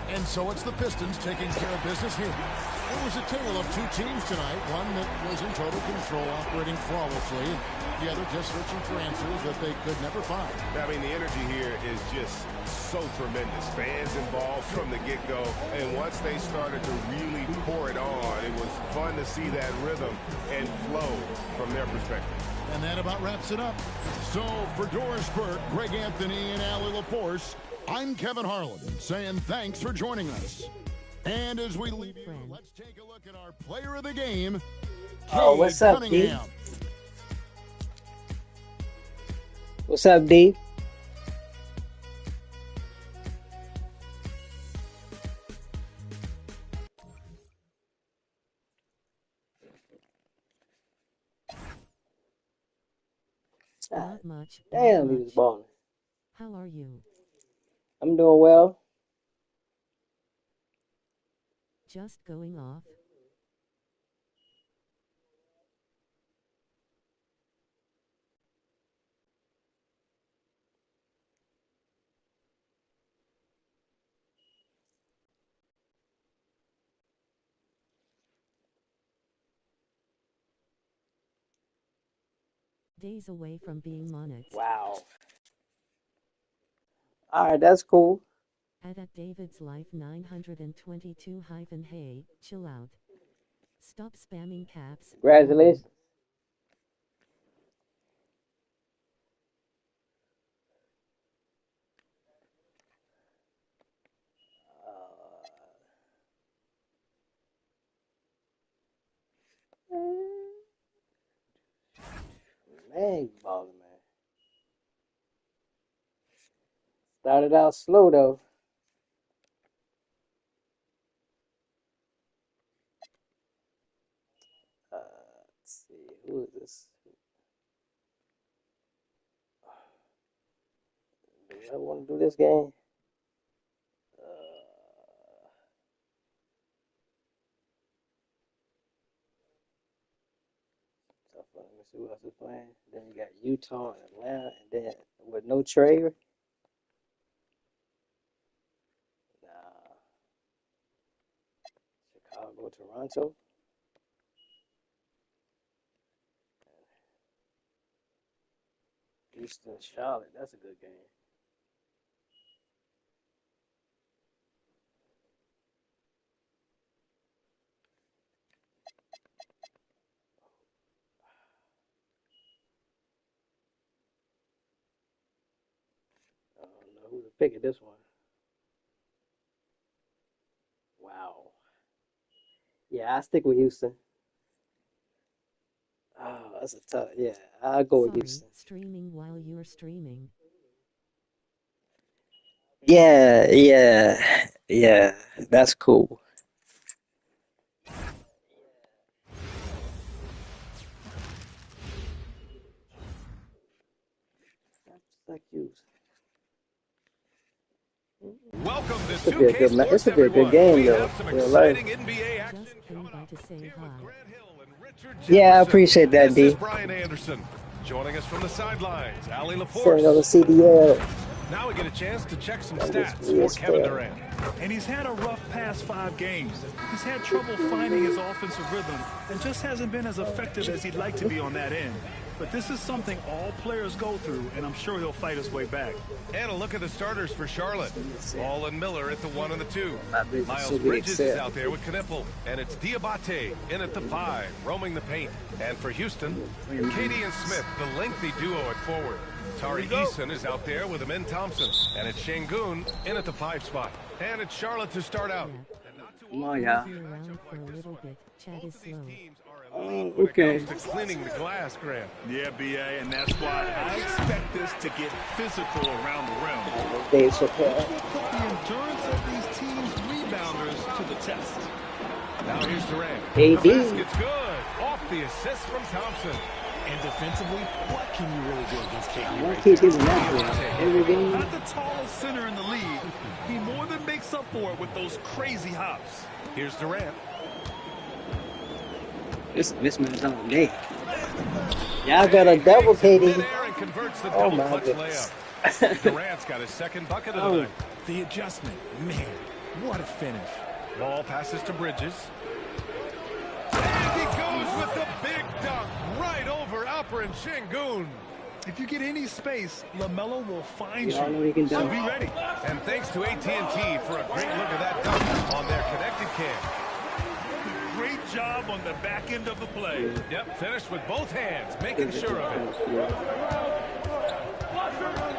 Speaker 3: And so it's the Pistons taking care of business here. It was a tale of two teams tonight, one that was in total control, operating flawlessly, and the other just searching for answers that they could never find.
Speaker 4: I mean, the energy here is just so tremendous. Fans involved from the get-go, and once they started to really pour it on, it was fun to see that rhythm and flow from their perspective.
Speaker 3: And that about wraps it up. So for Doris Burke, Greg Anthony, and Allie LaForce, I'm Kevin Harlan saying thanks for joining us. And as we leave you, let's take a look at our player of the game, Cade
Speaker 1: what's up,
Speaker 3: Cunningham.
Speaker 1: D? What's up, D?
Speaker 2: Not much.
Speaker 1: Damn, he was balling.
Speaker 2: How are you?
Speaker 1: I'm doing well.
Speaker 2: Just going off. Days away from being Monix.
Speaker 1: Wow. All right, that's cool.
Speaker 2: At David's Life 922 - hey, chill out. Stop spamming caps.
Speaker 1: Congratulations. Man, you balling, man. Started out slow, though. Let's see. Who is this? Do I want to do this game? Let me see who else is playing. Then you got Utah and Atlanta, and then with no trade. Chicago, Toronto. Houston, Charlotte. That's a good game. I don't know who to pick at this one. Wow. Yeah, I stick with Houston. Oh, that's a tough. Yeah, I'll go with Houston.
Speaker 2: Streaming while you're streaming.
Speaker 1: Yeah. That's cool. Like you.
Speaker 8: Welcome to
Speaker 1: This would be a good match. This would be a good game, though. Real life. Yeah, I appreciate that,
Speaker 8: This is
Speaker 1: D.
Speaker 8: Brian Anderson. Joining us from the sidelines, Allie
Speaker 1: Sitting on the
Speaker 8: LaForce.
Speaker 1: CDL.
Speaker 8: Now we get a chance to check some
Speaker 1: That was
Speaker 8: stats for Kevin
Speaker 1: fair.
Speaker 8: Durant.
Speaker 11: And he's had a rough past 5 games. He's had trouble finding his offensive rhythm and just hasn't been as effective as he'd like to be on that end. But this is something all players go through, and I'm sure he'll fight his way back.
Speaker 8: And a look at the starters for Charlotte. Ball and Miller at the 1 and the 2. Miles
Speaker 1: Should be
Speaker 8: Bridges is
Speaker 1: accept.
Speaker 8: out there with Knipple. And it's Diabate in at the 5, roaming the paint. And for Houston, Katie and Smith, the lengthy duo at forward. Tari Eason is out there with Amin Thompson. And it's Şengün in at the 5 spot. And it's Charlotte to start out. And not too
Speaker 1: Come on, y'all.
Speaker 12: Around for a little bit. Chad is slow.
Speaker 1: Oh, okay.
Speaker 8: To cleaning the glass, Graham.
Speaker 11: Yeah, BA, and that's why I expect this to get physical around the rim.
Speaker 1: Dave
Speaker 11: Which will
Speaker 1: Chappelle.
Speaker 11: put the endurance of these teams' rebounders to the test.
Speaker 8: Now here's Durant.
Speaker 1: AD.
Speaker 8: The basket's good. Off the assist from Thompson.
Speaker 13: And defensively, what can you really do against KD?
Speaker 1: Why keep giving that to him? Every game.
Speaker 11: Not the tallest center in the league. He more than makes up for it with those crazy hops.
Speaker 8: Here's Durant.
Speaker 1: This man's on day. Y'all got a double, KD.
Speaker 8: And converts the
Speaker 1: Oh
Speaker 8: double
Speaker 1: my
Speaker 8: clutch
Speaker 1: goodness.
Speaker 8: layup. Durant's got his second bucket of the night.
Speaker 13: The adjustment, man, what a finish.
Speaker 8: Ball passes to Bridges. And he goes with the big dunk right over Alperen Şengün.
Speaker 11: If you get any space, LaMelo will find
Speaker 1: Y'all know
Speaker 11: you.
Speaker 1: he can
Speaker 11: So
Speaker 1: dunk.
Speaker 11: be ready.
Speaker 8: And thanks to AT&T for a great look at that dunk on their connected cam.
Speaker 11: Great job on the back end of the play.
Speaker 8: Yep, finished with both hands, making sure of it.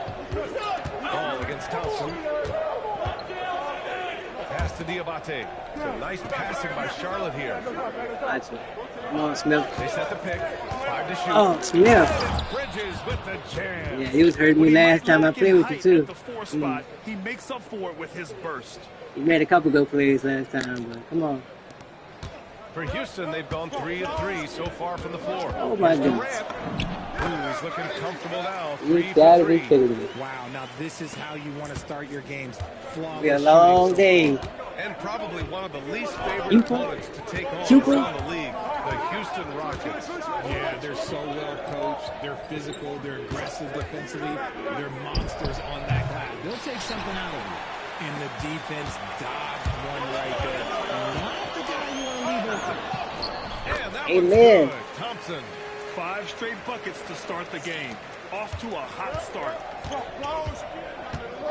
Speaker 8: Ball against Thompson. Pass to Diabate. So nice passing by Charlotte here.
Speaker 1: Come on, Smith.
Speaker 8: They set the pick. 5 to shoot.
Speaker 1: Oh, Smith.
Speaker 8: Bridges with the jam.
Speaker 1: Yeah, he was hurting me last time I played with you, too.
Speaker 11: At the 4 spot, he makes up for it with his burst.
Speaker 1: He made a couple good plays last time, but come on.
Speaker 8: For Houston, they've gone 3 of 3 so far from the floor.
Speaker 1: Oh, my
Speaker 8: Here's
Speaker 1: goodness.
Speaker 8: Durant. Ooh, he's looking comfortable now.
Speaker 1: You
Speaker 8: 3
Speaker 1: gotta
Speaker 8: for
Speaker 1: be
Speaker 8: 3.
Speaker 1: kidding me.
Speaker 13: Wow, now this is how you want to start your games. Flawless
Speaker 1: We got a long
Speaker 13: shooting.
Speaker 1: day.
Speaker 8: And probably one of the least favorite
Speaker 1: Cooper?
Speaker 8: opponents to take on
Speaker 1: Cooper?
Speaker 8: around the league, the Houston Rockets.
Speaker 13: Yeah, they're so well coached. They're physical. They're aggressive defensively. They're monsters on that glass. They'll take something out of you. And the defense dodged one right there. Not the guy you want to leave open.
Speaker 8: And that
Speaker 1: Amen.
Speaker 8: was good. Thompson.
Speaker 11: 5 straight buckets to start the game. Off to a hot start.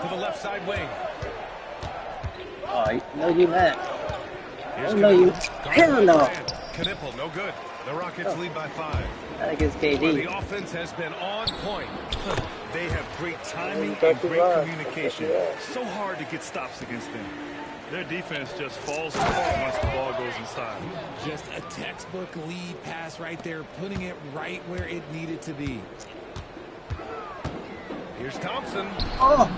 Speaker 8: To the left side wing.
Speaker 1: Oh, no, you not.
Speaker 8: Here's
Speaker 1: Oh, no, you.
Speaker 8: Knippel.
Speaker 1: Hell no.
Speaker 8: Knippel, no good. The Rockets lead by 5.
Speaker 1: I think it's
Speaker 8: Boy,
Speaker 1: KD.
Speaker 8: the offense has been on point.
Speaker 11: They have great timing and
Speaker 1: That's
Speaker 11: great
Speaker 1: right.
Speaker 11: communication. So hard to get stops against them. Their defense just falls apart once the ball goes inside.
Speaker 13: Just a textbook lead pass right there, putting it right where it needed to be.
Speaker 8: Here's Thompson.
Speaker 1: Oh,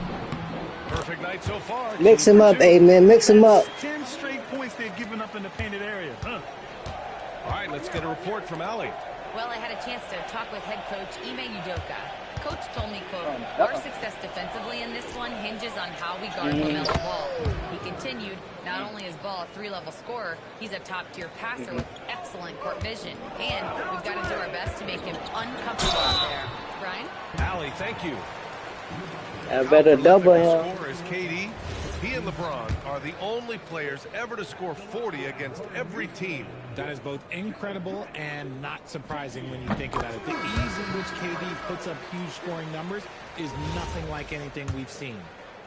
Speaker 8: Perfect night so far.
Speaker 1: mix
Speaker 8: 2
Speaker 1: him
Speaker 8: for
Speaker 1: up,
Speaker 8: 2.
Speaker 1: amen. Mix him up.
Speaker 11: 10 straight points they've given up in the painted area.
Speaker 8: All right, let's get a report from Allie.
Speaker 7: Well, I had a chance to talk with head coach Ime Udoka. Coach told me, quote, our success defensively in this one hinges on how we guard LaMelo Ball. He continued, not only is Ball a 3-level scorer, he's a top-tier passer with excellent court vision. And we've got to do our best to make him uncomfortable out there. Brian?
Speaker 8: Allie, thank you.
Speaker 1: I better double him.
Speaker 8: Scorer is KD. He and LeBron are the only players ever to score 40 against every team.
Speaker 13: That is both incredible and not surprising when you think about it. The ease in which KD puts up huge scoring numbers is nothing like anything we've seen.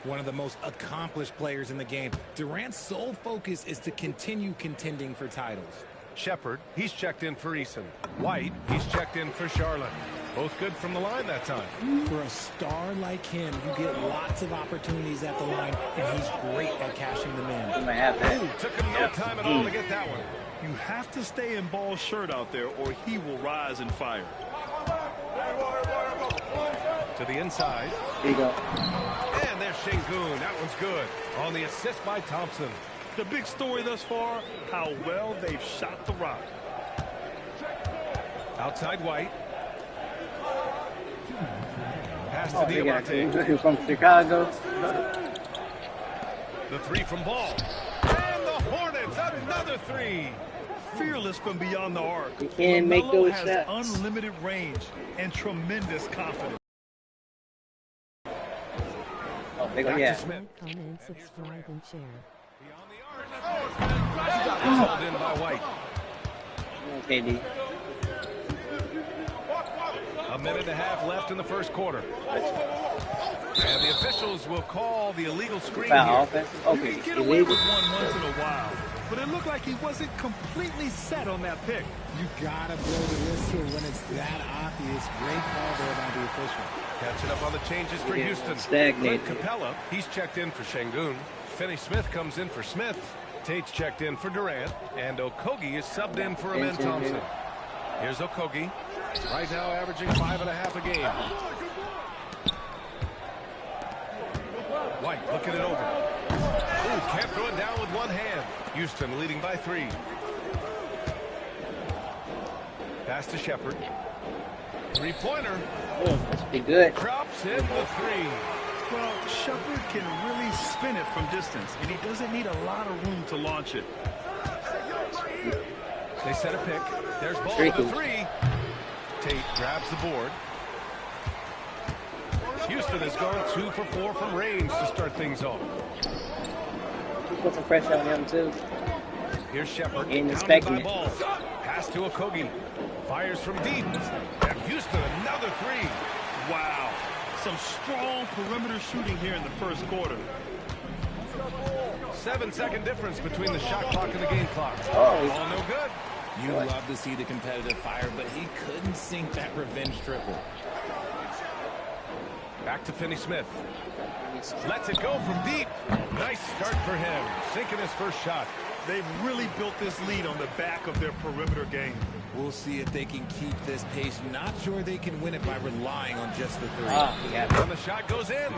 Speaker 13: One of the most accomplished players in the game. Durant's sole focus is to continue contending for titles.
Speaker 8: Shepherd, he's checked in for Eason. White, he's checked in for Charlotte. Both good from the line that time.
Speaker 13: For a star like him, you get lots of opportunities at the line, and he's great at cashing them in.
Speaker 1: You might have that.
Speaker 8: Ooh, took him no time at all to get that one.
Speaker 11: You have to stay in Ball's shirt out there or he will rise and fire.
Speaker 8: To the inside.
Speaker 1: There you go.
Speaker 8: And there's Şengün. That one's good. On the assist by Thompson.
Speaker 11: The big story thus far, how well they've shot the rock.
Speaker 8: Outside White. Pass to
Speaker 1: They got
Speaker 8: Diabate.
Speaker 1: from Chicago.
Speaker 8: The 3 from Ball. And the Hornets, another 3.
Speaker 11: Fearless from beyond the arc.
Speaker 1: You can't make
Speaker 11: LaMelo
Speaker 1: those
Speaker 11: has
Speaker 1: shots.
Speaker 11: unlimited range and tremendous confidence.
Speaker 1: Oh, they go,
Speaker 8: Back
Speaker 1: yeah.
Speaker 8: to Smith.
Speaker 12: Comment, subscribe, and share.
Speaker 8: Called in by White.
Speaker 1: KD.
Speaker 8: A minute and a half left in the first quarter. And the officials will call the illegal screen
Speaker 1: Foul
Speaker 8: here.
Speaker 1: offense.
Speaker 11: You
Speaker 1: Okay,
Speaker 11: can get away with
Speaker 1: illegal.
Speaker 11: one once in a while, but it looked like he wasn't completely set on that pick.
Speaker 13: You gotta blow the whistle when it's that obvious. Great call there by the official.
Speaker 8: Catching up on the changes for
Speaker 1: Yeah,
Speaker 8: Houston.
Speaker 1: stagnated.
Speaker 8: Clint Capella, he's checked in for Şengün. Finney Smith comes in for Smith. Tate's checked in for Durant, and Okogie is subbed in for Amen Thompson. Here's Okogie, right now averaging 5.5 a game. White looking it over. Ooh, can't throw it down with one hand. Houston leading by 3. Pass to Shepherd. Three-pointer.
Speaker 1: That's pretty good.
Speaker 8: Drops in the 3.
Speaker 11: Well, Shepherd can really spin it from distance, and he doesn't need a lot of room to launch it.
Speaker 8: They set a pick. There's ball to the 3. Tate grabs the board. Houston has gone 2 for 4 from range to start things off.
Speaker 1: Put some pressure on him too.
Speaker 8: Here's Shepherd.
Speaker 1: Pounded by
Speaker 8: ball. Pass to Okogie. Fires from deep. And Houston another 3.
Speaker 11: Wow. Some strong perimeter shooting here in the first quarter.
Speaker 8: 7-second difference between the shot clock and the game clock.
Speaker 1: Oh,
Speaker 8: all no good.
Speaker 13: You love to see the competitive fire, but he couldn't sink that revenge triple.
Speaker 8: Back to Finney-Smith. Lets it go from deep. Nice start for him. Sinking his first shot.
Speaker 11: They've really built this lead on the back of their perimeter game.
Speaker 13: We'll see if they can keep this pace. Not sure they can win it by relying on just the 3.
Speaker 8: And the shot goes in.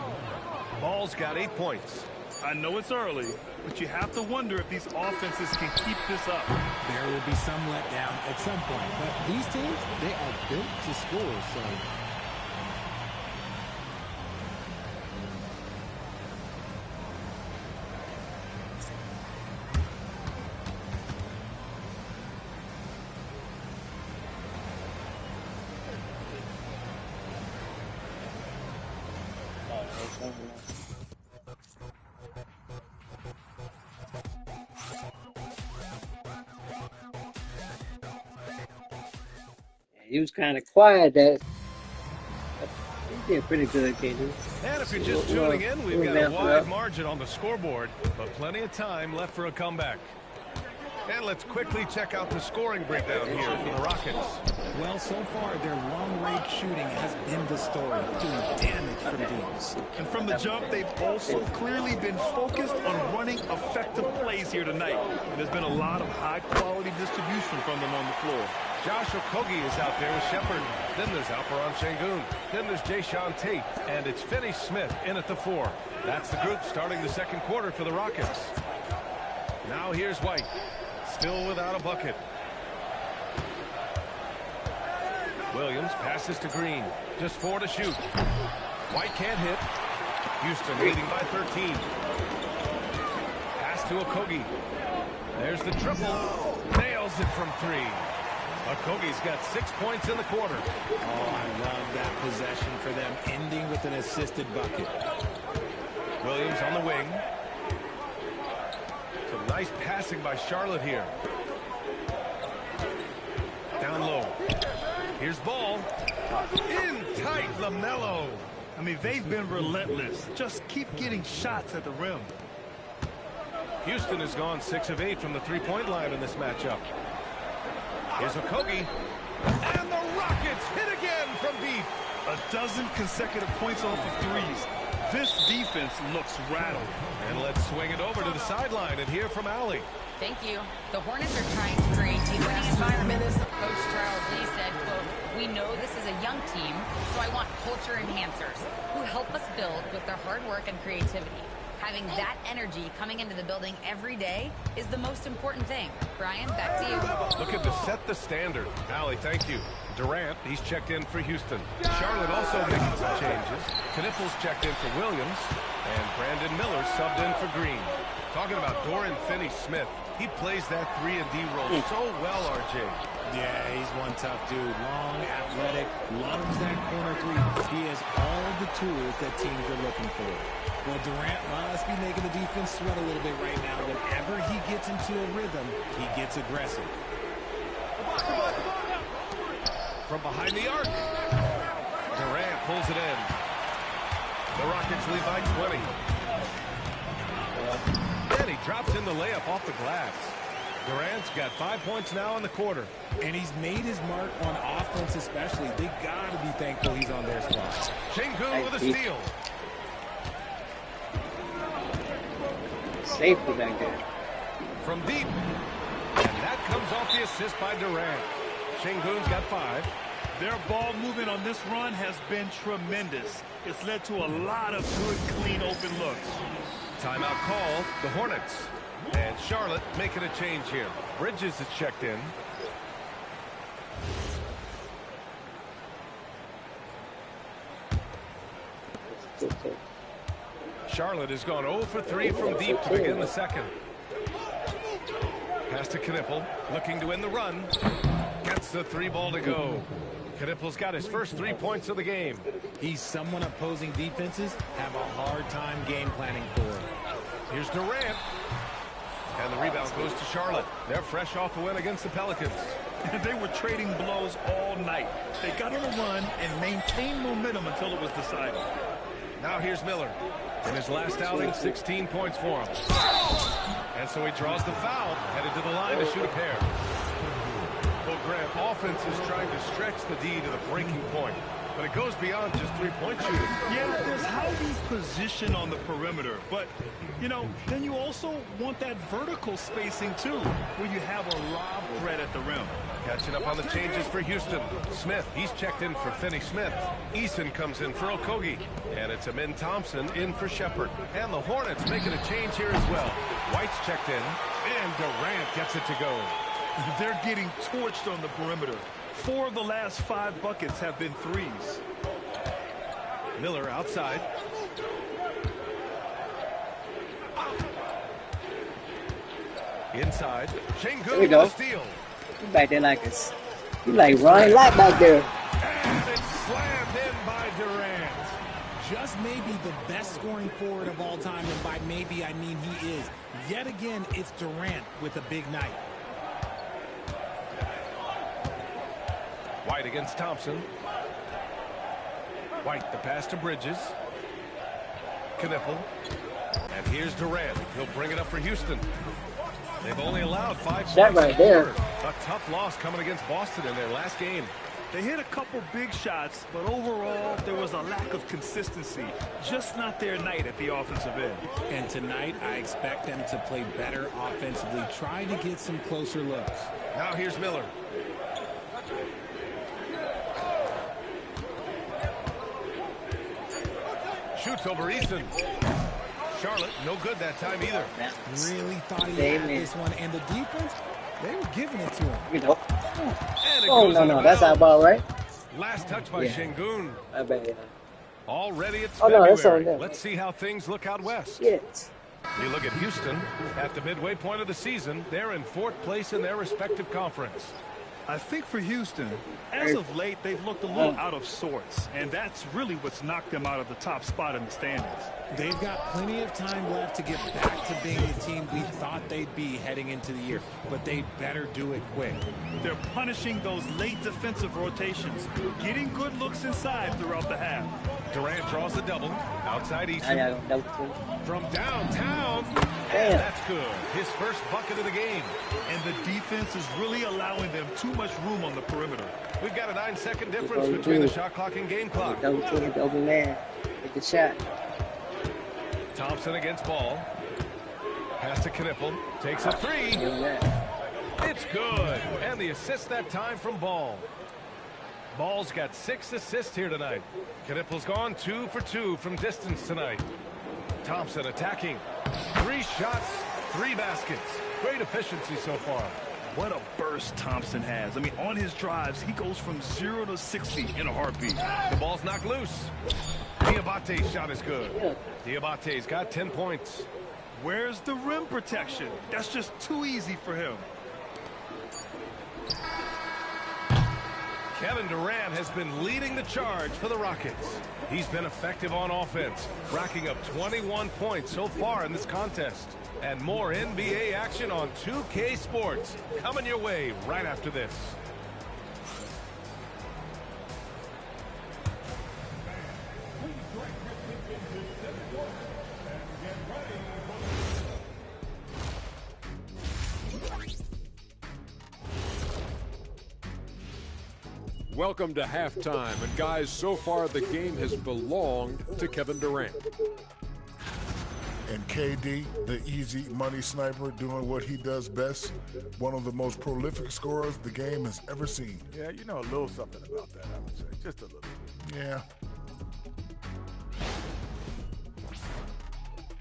Speaker 8: Ball's got 8 points.
Speaker 11: I know it's early, but you have to wonder if these offenses can keep this up.
Speaker 13: There will be some letdown at some point, but these teams, they are built to score, so...
Speaker 1: He was kind of quiet. That he did pretty good, KD.
Speaker 8: And if you're just tuning in, we've got a wide margin on the scoreboard, but plenty of time left for a comeback. And let's quickly check out the scoring breakdown here for the Rockets.
Speaker 13: Well, so far, their long-range shooting has been the story, doing damage from deep.
Speaker 11: And from the jump, they've also clearly been focused on running effective plays here tonight. And there's been a lot of high-quality distribution from them on the floor.
Speaker 8: Josh Okogie is out there with Shepherd. Then there's Alperon Şengün. Then there's Jae'Sean Tate. And it's Finney-Smith in at the 4. That's the group starting the second quarter for the Rockets. Now here's White. Still without a bucket. Williams passes to Green. Just 4 to shoot. White can't hit. Houston leading by 13. Pass to Okogie. There's the triple. Nails it from 3. Okogie's got 6 points in the quarter.
Speaker 13: Oh, I love that possession for them, ending with an assisted bucket.
Speaker 8: Williams on the wing. Some nice passing by Charlotte here. Down low. Here's ball. In tight, LaMelo.
Speaker 11: I mean, they've been relentless. Just keep getting shots at the rim.
Speaker 8: Houston has gone 6 of 8 from the three-point line in this matchup. Here's Okogie. And the Rockets hit again from deep.
Speaker 11: A dozen consecutive points off of threes. This defense looks rattled.
Speaker 8: And let's swing it over to the sideline and hear from Allie.
Speaker 7: Thank you. The Hornets are trying to create a winning environment. Coach Charles Lee said, quote, "We know this is a young team, so I want culture enhancers who help us build with their hard work and creativity. Having that energy coming into the building every day is the most important thing." Brian, back to you.
Speaker 8: Looking to set the standard. Allie, thank you. Durant, he's checked in for Houston. Charlotte also making some changes. Kniffles checked in for Williams. And Brandon Miller subbed in for Green. Talking about Dorian Finney-Smith. He plays that 3-and-D role so well, RJ.
Speaker 13: Yeah, he's one tough dude. Long, athletic, loves that corner 3. He has all the tools that teams are looking for. Well, Durant must be making the defense sweat a little bit right now. Whenever he gets into a rhythm, he gets aggressive.
Speaker 8: From behind the arc. Durant pulls it in. The Rockets lead by 20. And he drops in the layup off the glass. Durant's got 5 points now in the quarter.
Speaker 13: And he's made his mark on offense especially. They got to be thankful he's on their squad.
Speaker 8: Şengün with a steal.
Speaker 1: Safety back there.
Speaker 8: from deep. And that comes off the assist by Durant. Sengun's got 5.
Speaker 11: Their ball movement on this run has been tremendous. It's led to a lot of good, clean, open looks.
Speaker 8: Timeout called, the Hornets. And Charlotte making a change here. Bridges is checked in. Charlotte has gone 0 for 3 from deep to begin the second. Pass to Knipple, looking to win the run. Gets the 3 ball to go. Knipple's got his first 3 points of the game.
Speaker 13: He's someone opposing defenses have a hard time game planning for.
Speaker 8: Here's Durant. And the rebound goes to Charlotte. They're fresh off a win against the Pelicans.
Speaker 11: They were trading blows all night. They got on a run and maintained momentum until it was decided.
Speaker 8: Now here's Miller. In his last outing, 16 points for him. And so he draws the foul, headed to the line to shoot a pair. Well, Grant, offense is trying to stretch the D to the breaking point. But it goes beyond just three-point shooting.
Speaker 11: Yeah, there's how you position on the perimeter. But, you know, then you also want that vertical spacing, too, where you have a lob threat at the rim.
Speaker 8: Catching up on the changes for Houston. Smith, he's checked in for Finney Smith. Eason comes in for Okogie. And it's Amin Thompson in for Shepard. And the Hornets making a change here as well. White's checked in. And Durant gets it to go.
Speaker 11: They're getting torched on the perimeter. 4 of the last 5 buckets have been threes.
Speaker 8: Miller outside. Inside. Sengun with the steal.
Speaker 1: You back there like this. You like Ryan Lott back there.
Speaker 8: And it's slammed in by Durant.
Speaker 13: Just maybe the best scoring forward of all time, and by maybe I mean he is. Yet again, it's Durant with a big night.
Speaker 8: White against Thompson. White, the pass to Bridges. Knipple. And here's Durant. He'll bring it up for Houston. They've only allowed 5 points.
Speaker 1: That right there.
Speaker 8: A tough loss coming against Boston in their last game.
Speaker 11: They hit a couple big shots, but overall, there was a lack of consistency. Just not their night at the offensive end.
Speaker 13: And tonight, I expect them to play better offensively. Try to get some closer looks.
Speaker 8: Now here's Miller. Shoots over Eason. Charlotte, no good that time either.
Speaker 13: Really thought he had this one. And the defense, they were giving it to him.
Speaker 1: You know.
Speaker 8: Oh,
Speaker 1: no. That's our ball, right?
Speaker 8: Last touch by Sengun.
Speaker 1: I bet, yeah.
Speaker 8: Already it's
Speaker 1: no,
Speaker 8: February.
Speaker 1: that's on them.
Speaker 8: Let's see how things look out west.
Speaker 1: Yes.
Speaker 8: You look at Houston. At the midway point of the season, they're in 4th place in their respective conference.
Speaker 11: I think for Houston, as of late, they've looked a little out of sorts, and that's really what's knocked them out of the top spot in the standings.
Speaker 13: They've got plenty of time left to get back to being the team we thought they'd be heading into the year, but they better do it quick.
Speaker 11: They're punishing those late defensive rotations, getting good looks inside throughout the half.
Speaker 8: Durant draws the double. Outside Eason. From downtown.
Speaker 1: Damn.
Speaker 8: That's good. His first bucket of the game.
Speaker 11: And the defense is really allowing them too much room on the perimeter.
Speaker 8: We've got a 9-second difference between the shot clock and game clock.
Speaker 1: Double man. Take the shot.
Speaker 8: Thompson against Ball. Pass to Knipple. Takes a 3. It's good. And the assist that time from Ball. Ball's got 6 assists here tonight. Knipple's gone 2 for 2 from distance tonight. Thompson attacking. 3 shots, 3 baskets. Great efficiency so far.
Speaker 11: What a burst Thompson has. I mean, on his drives, he goes from 0 to 60 in a heartbeat.
Speaker 8: The ball's knocked loose. Diabate's shot is good. Diabate's got 10 points.
Speaker 11: Where's the rim protection? That's just too easy for him.
Speaker 8: Kevin Durant has been leading the charge for the Rockets. He's been effective on offense, racking up 21 points so far in this contest. And more NBA action on 2K Sports coming your way right after this.
Speaker 14: Welcome to halftime, and guys, so far the game has belonged to Kevin Durant.
Speaker 10: And KD, the easy money sniper, doing what he does best, one of the most prolific scorers the game has ever seen.
Speaker 9: Yeah, you know a little something about that, I would say. Just a little.
Speaker 10: Yeah.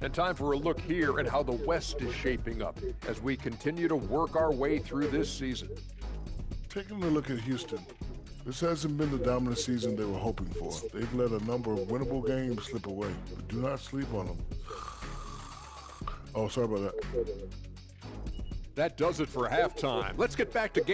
Speaker 14: And time for a look here at how the West is shaping up as we continue to work our way through this season.
Speaker 10: Taking a look at Houston, this hasn't been the dominant season they were hoping for. They've let a number of winnable games slip away, but do not sleep on them. Oh, sorry about that.
Speaker 14: That does it for halftime. Let's get back to game.